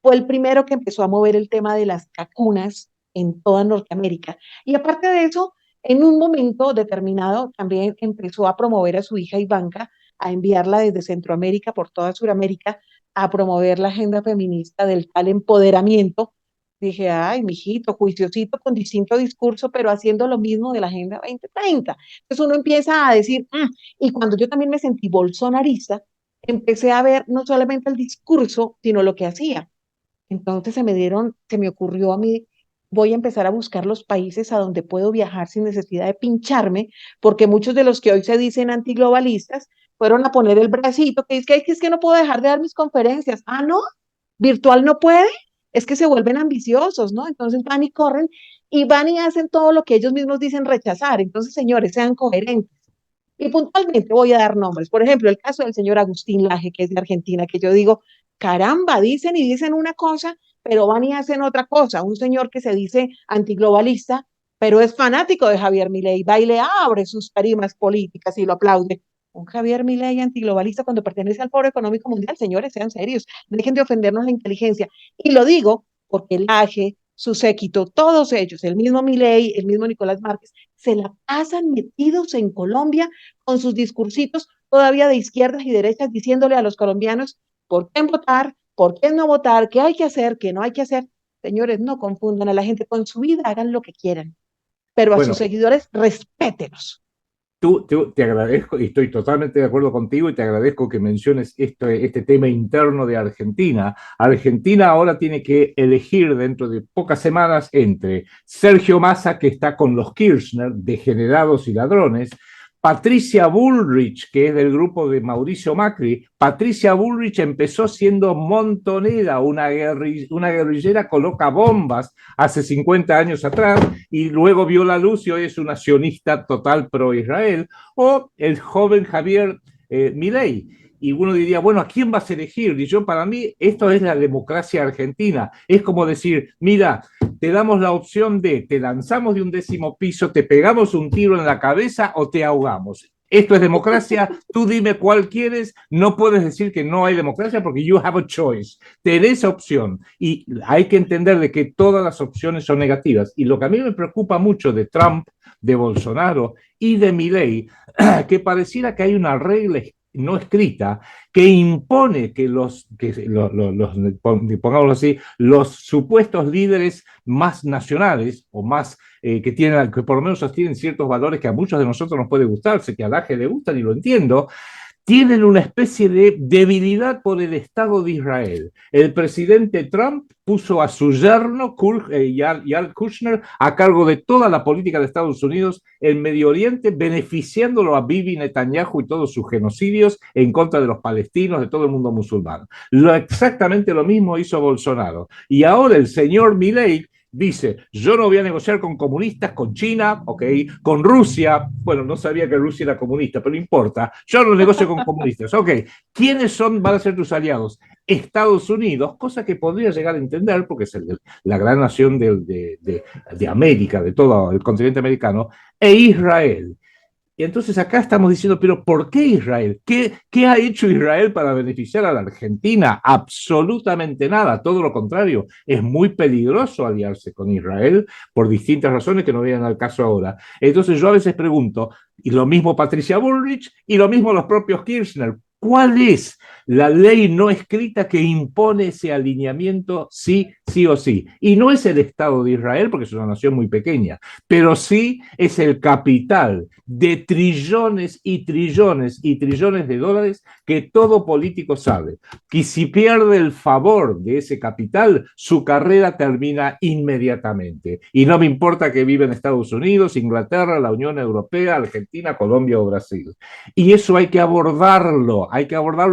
S2: Fue el primero que empezó a mover el tema de las vacunas en toda Norteamérica. Y aparte de eso, en un momento determinado también empezó a promover a su hija Ivanka, a enviarla desde Centroamérica por toda Sudamérica, a promover la agenda feminista del tal empoderamiento. Dije, ay, mijito, juiciosito con distinto discurso, pero haciendo lo mismo de la Agenda 2030. Entonces uno empieza a decir, y cuando yo también me sentí bolsonarista, empecé a ver no solamente el discurso, sino lo que hacía. Entonces se me ocurrió a mí, voy a empezar a buscar los países a donde puedo viajar sin necesidad de pincharme, porque muchos de los que hoy se dicen antiglobalistas fueron a poner el bracito, es que no puedo dejar de dar mis conferencias. Ah, no, virtual no puede, es que se vuelven ambiciosos, ¿no? Entonces van y corren y van y hacen todo lo que ellos mismos dicen rechazar. Entonces, señores, sean coherentes. Y puntualmente voy a dar nombres. Por ejemplo, el caso del señor Agustín Laje, que es de Argentina, que yo digo, caramba, dicen y dicen una cosa, pero van y hacen otra cosa. Un señor que se dice antiglobalista, pero es fanático de Javier Milei, va y le abre sus tarimas políticas y lo aplaude. Un Javier Milei antiglobalista cuando pertenece al Foro Económico Mundial, señores, sean serios, dejen de ofendernos la inteligencia. Y lo digo porque Laje, su séquito, todos ellos, el mismo Milei, el mismo Nicolás Márquez, se la pasan metidos en Colombia con sus discursitos todavía de izquierdas y derechas diciéndole a los colombianos por qué votar, por qué no votar, qué hay que hacer, qué no hay que hacer. Señores, no confundan a la gente con su vida, hagan lo que quieran, pero a sus
S3: Bueno,
S2: seguidores respételos.
S3: te agradezco y estoy totalmente de acuerdo contigo y te agradezco que menciones este tema interno de Argentina. Argentina ahora tiene que elegir dentro de pocas semanas entre Sergio Massa, que está con los Kirchner, degenerados y ladrones, Patricia Bullrich, que es del grupo de Mauricio Macri. Patricia Bullrich empezó siendo montonera, una guerrillera coloca bombas hace 50 años atrás y luego vio la luz y hoy es una sionista total pro-Israel. O el joven Javier Milei. Y uno diría, bueno, ¿a quién vas a elegir? Y yo, para mí, esto es la democracia argentina. Es como decir, mira, te damos la opción de, te lanzamos de un 10º piso, te pegamos un tiro en la cabeza o te ahogamos. Esto es democracia, tú dime cuál quieres, no puedes decir que no hay democracia porque you have a choice, tenés opción y hay que entender de que todas las opciones son negativas. Y lo que a mí me preocupa mucho de Trump, de Bolsonaro y de Milei, que pareciera que hay una regla no escrita que impone que pongámoslo así, los supuestos líderes más nacionales o más que por lo menos sostienen ciertos valores que a muchos de nosotros nos puede gustar, sé que a Laje le gustan y lo entiendo, tienen una especie de debilidad por el Estado de Israel. El presidente Trump puso a su yerno, Jared Kushner, a cargo de toda la política de Estados Unidos en Medio Oriente, beneficiándolo a Bibi Netanyahu y todos sus genocidios en contra de los palestinos, de todo el mundo musulmán. Exactamente lo mismo hizo Bolsonaro. Y ahora el señor Milei dice, yo no voy a negociar con comunistas, con China, okay, con Rusia, bueno, no sabía que Rusia era comunista, pero no importa, yo no negocio con comunistas, ok, ¿quiénes van a ser tus aliados? Estados Unidos, cosa que podría llegar a entender, porque es la gran nación de América, de todo el continente americano, e Israel. Y entonces acá estamos diciendo, pero ¿por qué Israel? ¿Qué ha hecho Israel para beneficiar a la Argentina? Absolutamente nada, todo lo contrario. Es muy peligroso aliarse con Israel por distintas razones que no vienen al caso ahora. Entonces yo a veces pregunto, y lo mismo Patricia Bullrich, y lo mismo los propios Kirchner, ¿cuál es la ley no escrita que impone ese alineamiento sí o sí? Y no es el Estado de Israel, porque es una nación muy pequeña, pero sí es el capital de trillones y trillones y trillones de dólares que todo político sabe que si pierde el favor de ese capital, su carrera termina inmediatamente. Y no me importa que viva en Estados Unidos, Inglaterra, la Unión Europea, Argentina, Colombia o Brasil. Y eso hay que abordarlo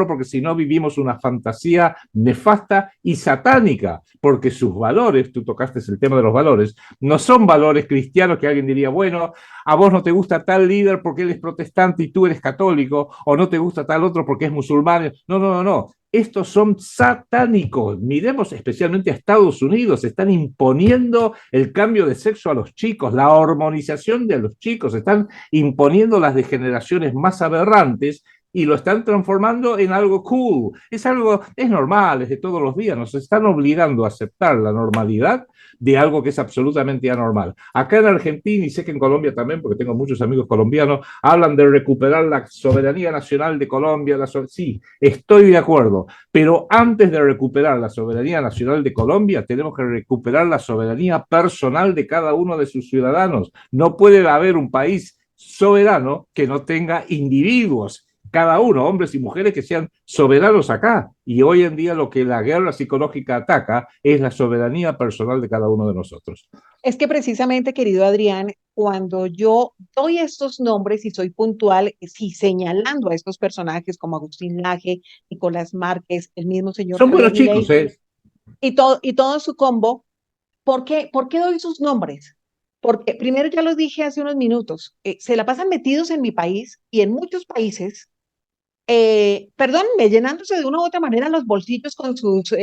S3: porque si no vivimos una fantasía nefasta y satánica, porque sus valores, tú tocaste el tema de los valores, no son valores cristianos que alguien diría, bueno, a vos no te gusta tal líder porque él es protestante y tú eres católico, o no te gusta tal otro porque es musulmán. No. Estos son satánicos. Miremos especialmente a Estados Unidos. Están imponiendo el cambio de sexo a los chicos, la hormonización de los chicos. Están imponiendo las degeneraciones más aberrantes y lo están transformando en algo cool. Es normal, es de todos los días. Nos están obligando a aceptar la normalidad de algo que es absolutamente anormal. Acá en Argentina, y sé que en Colombia también, porque tengo muchos amigos colombianos, hablan de recuperar la soberanía nacional de Colombia. Sí, estoy de acuerdo, pero antes de recuperar la soberanía nacional de Colombia, tenemos que recuperar la soberanía personal de cada uno de sus ciudadanos. No puede haber un país soberano que no tenga individuos, cada uno, hombres y mujeres, que sean soberanos acá. Y hoy en día lo que la guerra psicológica ataca es la soberanía personal de cada uno de nosotros.
S2: Es que precisamente, querido Adrián, cuando yo doy estos nombres y soy puntual, sí, señalando a estos personajes como Agustín Laje, Nicolás Márquez, el mismo señor
S3: Son
S2: Javier
S3: buenos chicos,
S2: Milei
S3: ¿eh?
S2: y todo su combo. Por qué doy sus nombres? Porque primero ya los dije hace unos minutos, se la pasan metidos en mi país y en muchos países, perdónenme, llenándose de una u otra manera los bolsillos con sus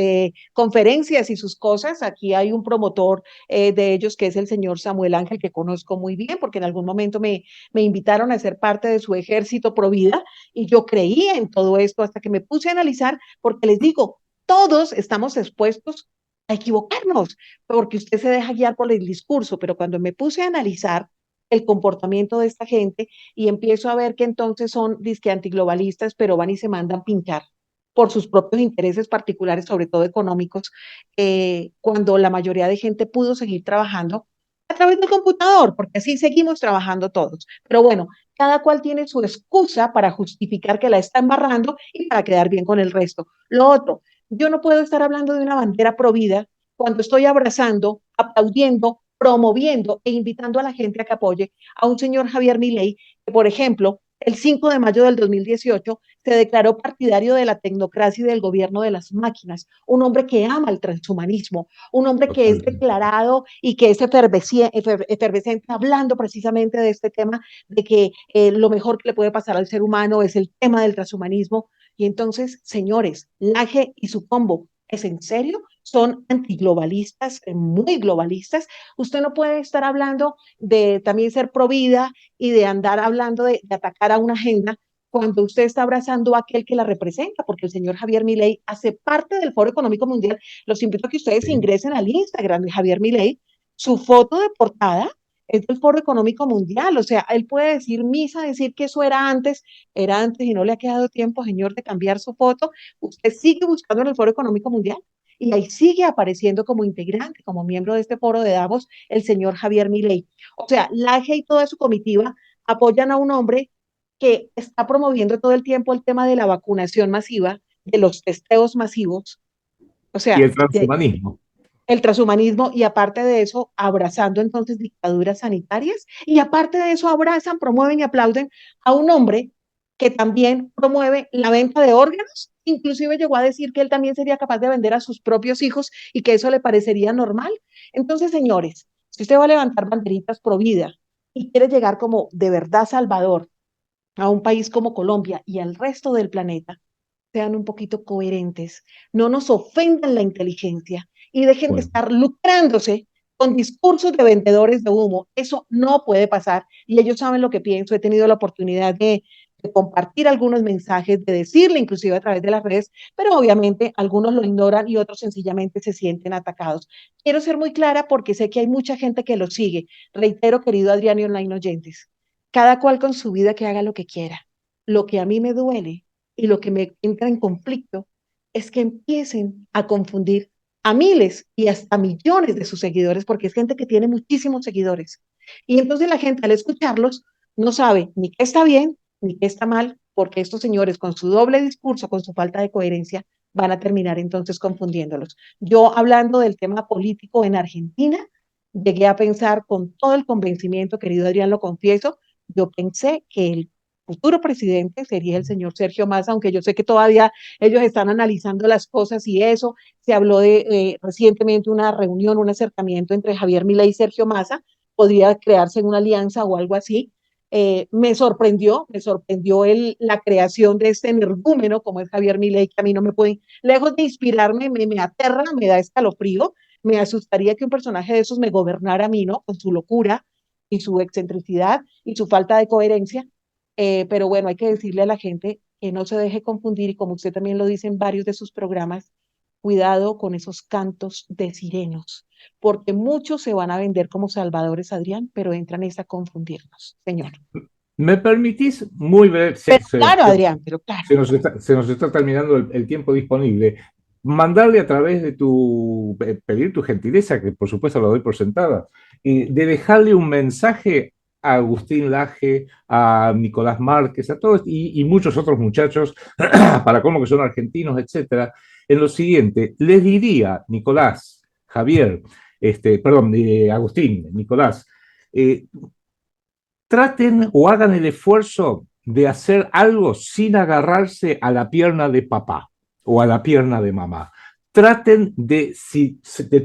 S2: conferencias y sus cosas. Aquí hay un promotor de ellos que es el señor Samuel Ángel, que conozco muy bien, porque en algún momento me invitaron a ser parte de su ejército pro vida y yo creía en todo esto hasta que me puse a analizar, porque les digo, todos estamos expuestos a equivocarnos, porque usted se deja guiar por el discurso, pero cuando me puse a analizar el comportamiento de esta gente, y empiezo a ver que entonces son disque antiglobalistas, pero van y se mandan pinchar por sus propios intereses particulares, sobre todo económicos, cuando la mayoría de gente pudo seguir trabajando a través del computador, porque así seguimos trabajando todos. Pero bueno, cada cual tiene su excusa para justificar que la está embarrando y para quedar bien con el resto. Lo otro, yo no puedo estar hablando de una bandera provida cuando estoy abrazando, aplaudiendo, promoviendo e invitando a la gente a que apoye a un señor Javier Milei, que por ejemplo, el 5 de mayo del 2018 se declaró partidario de la tecnocracia y del gobierno de las máquinas, un hombre que ama el transhumanismo, un hombre que es
S3: Totalmente.
S2: declarado y que es efervescente hablando precisamente de este tema, de que lo mejor que le puede pasar al ser humano es el tema del transhumanismo. Y entonces, señores, Laje y su combo, ¿es en serio? Son antiglobalistas, muy globalistas. Usted no puede estar hablando de también ser pro vida y de andar hablando de atacar a una agenda cuando usted está abrazando a aquel que la representa, porque el señor Javier Milei hace parte del Foro Económico Mundial. Los invito a que ustedes
S3: Sí.
S2: ingresen al Instagram de Javier Milei. Su foto de portada es del Foro Económico Mundial. O sea, él puede decir misa, decir que eso era antes y no le ha quedado tiempo, señor, de cambiar su foto. Usted sigue buscando en el Foro Económico Mundial y ahí sigue apareciendo como integrante, como miembro de este foro de Davos, el señor Javier Milei. O sea, Laje y toda su comitiva apoyan a un hombre que está promoviendo todo el tiempo el tema de la vacunación masiva, de los testeos masivos, o
S3: Y
S2: sea,
S3: el transhumanismo.
S2: el transhumanismo, y aparte de eso, abrazando entonces dictaduras sanitarias, y aparte de eso, abrazan, promueven y aplauden a un hombre que también promueve la venta de órganos, inclusive llegó a decir que él también sería capaz de vender a sus propios hijos y que eso le parecería normal. Entonces, señores, si usted va a levantar banderitas pro vida y quiere llegar como de verdad Salvador a un país como Colombia y al resto del planeta, sean un poquito coherentes, no nos ofendan la inteligencia y dejen de
S3: Bueno,
S2: estar lucrándose con discursos de vendedores de humo. Eso no puede pasar y ellos saben lo que pienso. He tenido la oportunidad de compartir algunos mensajes, de decirle inclusive a través de las redes, pero obviamente algunos lo ignoran y otros sencillamente se sienten atacados. Quiero ser muy clara porque sé que hay mucha gente que lo sigue. Reitero, querido Adrián y online oyentes, cada cual con su vida que haga lo que quiera. Lo que a mí me duele y lo que me entra en conflicto es que empiecen a confundir a miles y hasta millones de sus seguidores, porque es gente que tiene muchísimos seguidores. Y entonces la gente al escucharlos no sabe ni qué está bien ni qué está mal, porque estos señores con su doble discurso, con su falta de coherencia, van a terminar entonces confundiéndolos. Yo hablando del tema político en Argentina, llegué a pensar con todo el convencimiento, querido Adrián, lo confieso, yo pensé que el futuro presidente sería el señor Sergio Massa, aunque yo sé que todavía ellos están analizando las cosas y eso. Se habló de recientemente una reunión, un acercamiento entre Javier Milei y Sergio Massa, podría crearse una alianza o algo así. Me sorprendió la creación de este energúmeno como es Javier Milei, que a mí no me puede, lejos de inspirarme, me aterra, me da escalofrío, me asustaría que un personaje de esos me gobernara a mí, ¿no? Con su locura y su excentricidad y su falta de coherencia. Pero bueno, hay que decirle a la gente que no se deje confundir y como usted también lo dice en varios de sus programas, cuidado con esos cantos de sirenos, porque muchos se van a vender como salvadores, Adrián, pero entran es a confundirnos, señor.
S3: ¿Me permitís muy breve?
S2: Pero claro, Adrián, pero claro.
S3: Se nos está terminando el tiempo disponible. Mandarle a través de pedir tu gentileza, que por supuesto lo doy por sentada, de dejarle un mensaje a Agustín Laje, a Nicolás Márquez, a todos y muchos otros muchachos, para cómo que son argentinos, etcétera, en lo siguiente, les diría, Nicolás, Javier, perdón, Agustín, Nicolás, eh, traten o hagan el esfuerzo de hacer algo sin agarrarse a la pierna de papá o a la pierna de mamá. Traten de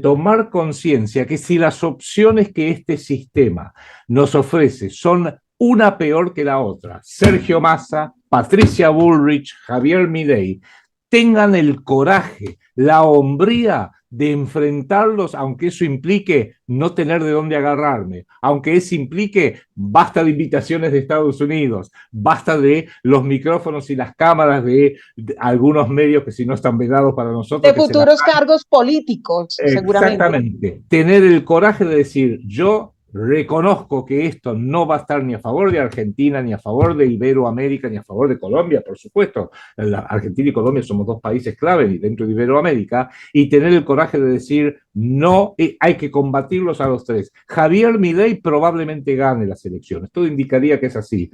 S3: tomar conciencia que si las opciones que este sistema nos ofrece son una peor que la otra, Sergio Massa, Patricia Bullrich, Javier Milei, tengan el coraje, la hombría de enfrentarlos, aunque eso implique no tener de dónde agarrarme, aunque eso implique basta de invitaciones de Estados Unidos, basta de los micrófonos y las cámaras de algunos medios que si no están vedados para nosotros.
S2: De futuros cargos políticos, seguramente.
S3: Exactamente. Tener el coraje de decir, yo reconozco que esto no va a estar ni a favor de Argentina, ni a favor de Iberoamérica, ni a favor de Colombia, por supuesto. Argentina y Colombia somos dos países clave dentro de Iberoamérica, y tener el coraje de decir, no, hay que combatirlos a los tres. Javier Milei probablemente gane las elecciones. Todo indicaría que es así.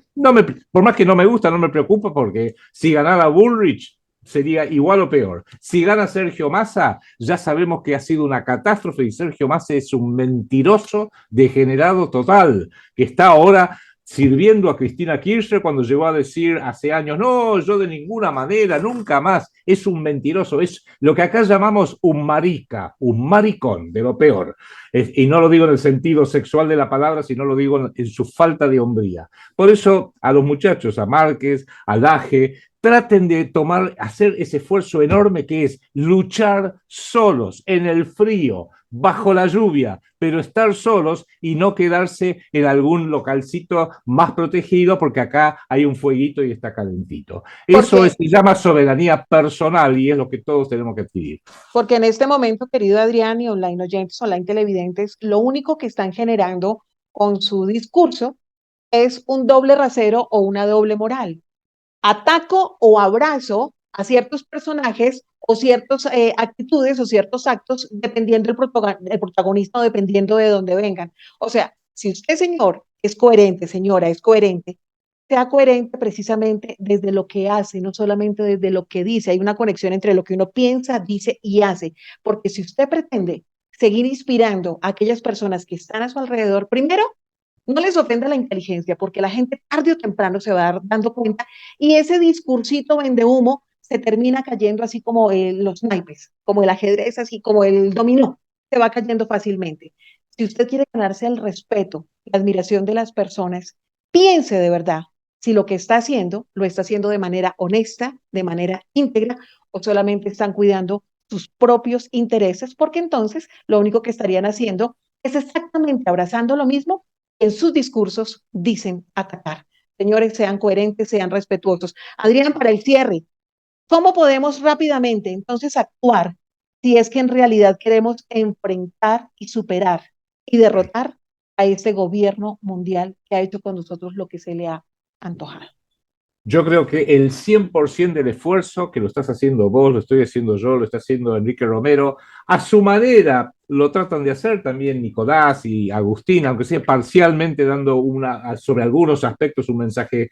S3: Por más que no me gusta, no me preocupa, porque si ganara Bullrich, sería igual o peor. Si gana Sergio Massa, ya sabemos que ha sido una catástrofe y Sergio Massa es un mentiroso degenerado total, que está ahora sirviendo a Cristina Kirchner cuando llegó a decir hace años, no, yo de ninguna manera, nunca más. Es un mentiroso, es lo que acá llamamos un marica, un maricón, de lo peor. Y no lo digo en el sentido sexual de la palabra, sino lo digo en su falta de hombría. Por eso a los muchachos, a Márquez, a Laje, traten de hacer ese esfuerzo enorme que es luchar solos, en el frío, bajo la lluvia, pero estar solos y no quedarse en algún localcito más protegido porque acá hay un fueguito y está calentito. Eso se llama soberanía personal y es lo que todos tenemos que adquirir.
S2: Porque en este momento, querido Adrián y online oyentes, online televidentes, lo único que están generando con su discurso es un doble rasero o una doble moral. Ataco o abrazo a ciertos personajes o ciertas actitudes o ciertos actos dependiendo del protagonista o dependiendo de dónde vengan. O sea, si usted, señor, es coherente, señora, es coherente, sea coherente precisamente desde lo que hace, no solamente desde lo que dice. Hay una conexión entre lo que uno piensa, dice y hace, porque si usted pretende seguir inspirando a aquellas personas que están a su alrededor, primero, no les ofenda la inteligencia, porque la gente tarde o temprano se va a dar dando cuenta y ese discursito vende humo se termina cayendo así como los naipes, como el ajedrez, así como el dominó, se va cayendo fácilmente. Si usted quiere ganarse el respeto, la admiración de las personas, piense de verdad si lo que está haciendo lo está haciendo de manera honesta, de manera íntegra o solamente están cuidando sus propios intereses, porque entonces lo único que estarían haciendo es exactamente abrazando lo mismo en sus discursos dicen atacar. Señores, sean coherentes, sean respetuosos. Adrián, para el cierre, ¿cómo podemos rápidamente entonces actuar si es que en realidad queremos enfrentar y superar y derrotar a este gobierno mundial que ha hecho con nosotros lo que se le ha antojado?
S3: Yo creo que el 100% del esfuerzo, que lo estás haciendo vos, lo estoy haciendo yo, lo está haciendo Enrique Romero, a su manera lo tratan de hacer también Nicolás y Agustín, aunque sea parcialmente dando sobre algunos aspectos un mensaje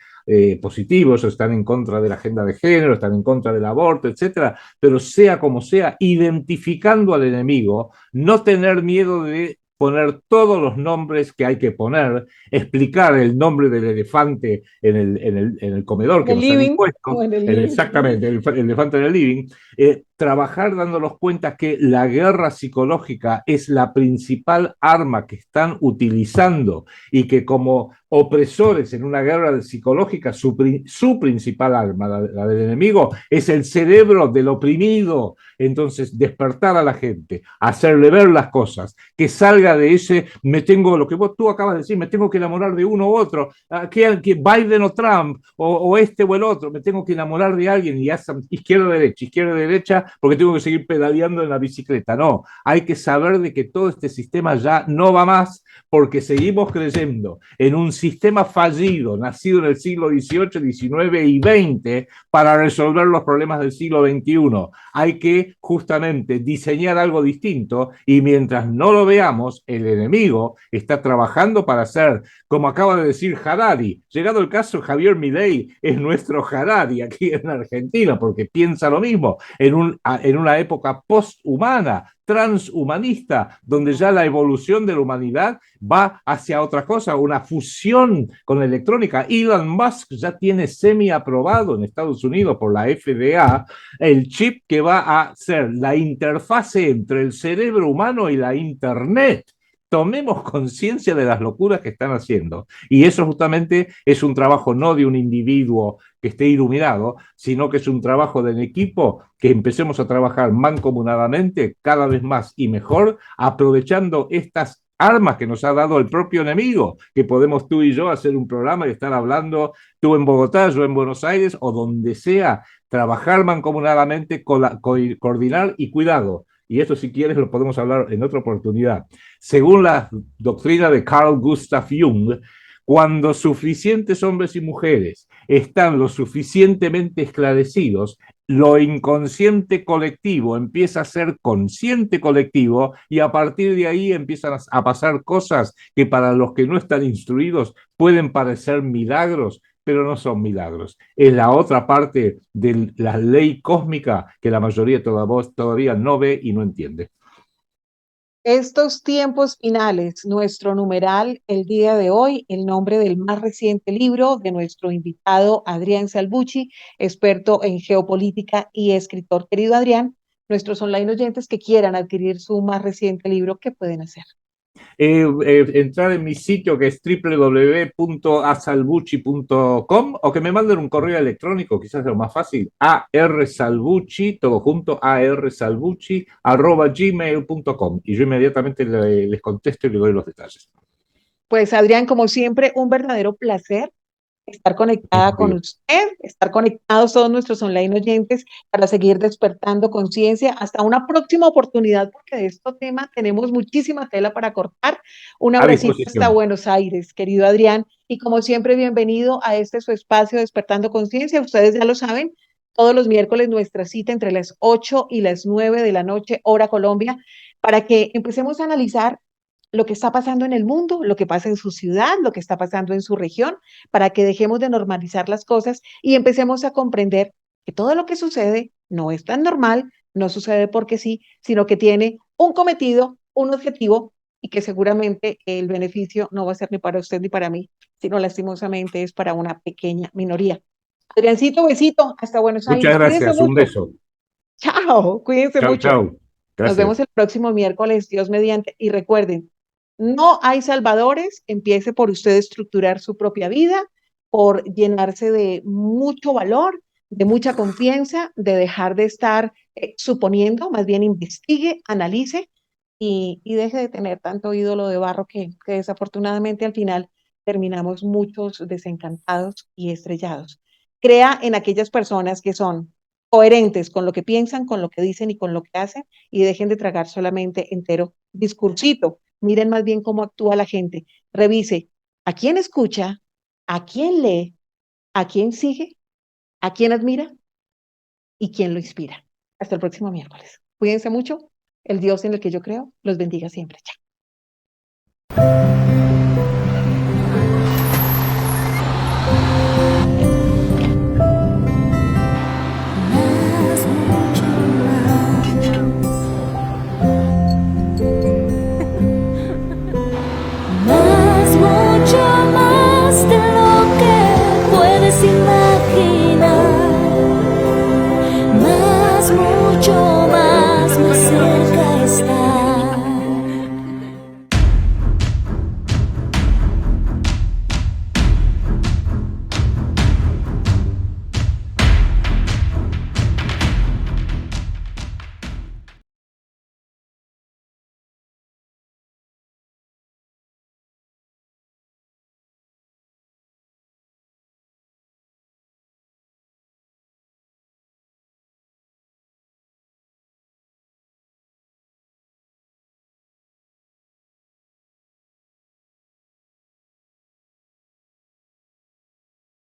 S3: positivo. Ellos están en contra de la agenda de género, están en contra del aborto, etcétera, pero sea como sea, identificando al enemigo, no tener miedo de poner todos los nombres que hay que poner, explicar el nombre del elefante en el comedor que nos han impuesto, exactamente, el elefante en el living, trabajar dándonos cuenta que la guerra psicológica es la principal arma que están utilizando y que como opresores en una guerra psicológica, su principal arma, la del enemigo, es el cerebro del oprimido. Entonces, despertar a la gente, hacerle ver las cosas, que salga de ese, lo que tú acabas de decir, me tengo que enamorar de uno u otro, que Biden o Trump, o este o el otro, me tengo que enamorar de alguien y izquierda, derecha, porque tengo que seguir pedaleando en la bicicleta. No, hay que saber de que todo este sistema ya no va más, porque seguimos creyendo en un sistema fallido, nacido en el siglo XVIII, XIX y XX, para resolver los problemas del siglo XXI. Hay que justamente diseñar algo distinto, y mientras no lo veamos, el enemigo está trabajando para hacer, como acaba de decir Harari, llegado el caso, Javier Milei es nuestro Harari aquí en Argentina, porque piensa lo mismo, en una época posthumana, transhumanista, donde ya la evolución de la humanidad va hacia otra cosa, una fusión con la electrónica. Elon Musk ya tiene semi-aprobado en Estados Unidos por la FDA el chip que va a ser la interfase entre el cerebro humano y la Internet. Tomemos conciencia de las locuras que están haciendo. Y eso justamente es un trabajo no de un individuo que esté iluminado, sino que es un trabajo del equipo, que empecemos a trabajar mancomunadamente cada vez más y mejor, aprovechando estas armas que nos ha dado el propio enemigo, que podemos tú y yo hacer un programa y estar hablando, tú en Bogotá, yo en Buenos Aires o donde sea, trabajar mancomunadamente, coordinar y cuidado. Y esto, si quieres, lo podemos hablar en otra oportunidad. Según la doctrina de Carl Gustav Jung, cuando suficientes hombres y mujeres están lo suficientemente esclarecidos, lo inconsciente colectivo empieza a ser consciente colectivo, y a partir de ahí empiezan a pasar cosas que para los que no están instruidos pueden parecer milagros, pero no son milagros. Es la otra parte de la ley cósmica que la mayoría todavía no ve y no entiende.
S2: Estos tiempos finales, nuestro numeral el día de hoy, el nombre del más reciente libro de nuestro invitado Adrián Salvucci, experto en geopolítica y escritor. Querido Adrián, nuestros online oyentes que quieran adquirir su más reciente libro, ¿qué pueden hacer?
S3: Entrar en mi sitio, que es www.asalvucci.com, o que me manden un correo electrónico, quizás es lo más fácil, arsalvucci, todo junto, arsalvucci@gmail.com, y yo inmediatamente les contesto y les doy los detalles.
S2: Pues Adrián, como siempre, un verdadero placer estar conectada con usted, estar conectados todos nuestros online oyentes para seguir despertando conciencia. Hasta una próxima oportunidad, porque de este tema tenemos muchísima tela para cortar. Un abracito hasta Buenos Aires, querido Adrián. Y como siempre, bienvenido a este su espacio Despertando Conciencia. Ustedes ya lo saben, todos los miércoles nuestra cita entre las 8 y las 9 de la noche, hora Colombia, para que empecemos a analizar lo que está pasando en el mundo, lo que pasa en su ciudad, lo que está pasando en su región, para que dejemos de normalizar las cosas y empecemos a comprender que todo lo que sucede no es tan normal, no sucede porque sí, sino que tiene un cometido, un objetivo, y que seguramente el beneficio no va a ser ni para usted ni para mí, sino lastimosamente es para una pequeña minoría. Adriancito, besito, hasta Buenos Aires.
S3: Muchas gracias, un beso.
S2: Chao, cuídense mucho.
S3: Chao.
S2: Nos vemos el próximo miércoles, Dios mediante. Y recuerden, no hay salvadores. Empiece por usted estructurar su propia vida, por llenarse de mucho valor, de mucha confianza, de dejar de estar suponiendo, más bien investigue, analice y deje de tener tanto ídolo de barro que desafortunadamente al final terminamos muchos desencantados y estrellados. Crea en aquellas personas que son coherentes con lo que piensan, con lo que dicen y con lo que hacen, y dejen de tragar solamente entero discursito. Miren más bien cómo actúa la gente. Revise a quién escucha, a quién lee, a quién sigue, a quién admira y quién lo inspira. Hasta el próximo miércoles. Cuídense mucho. El Dios en el que yo creo los bendiga siempre. Chao.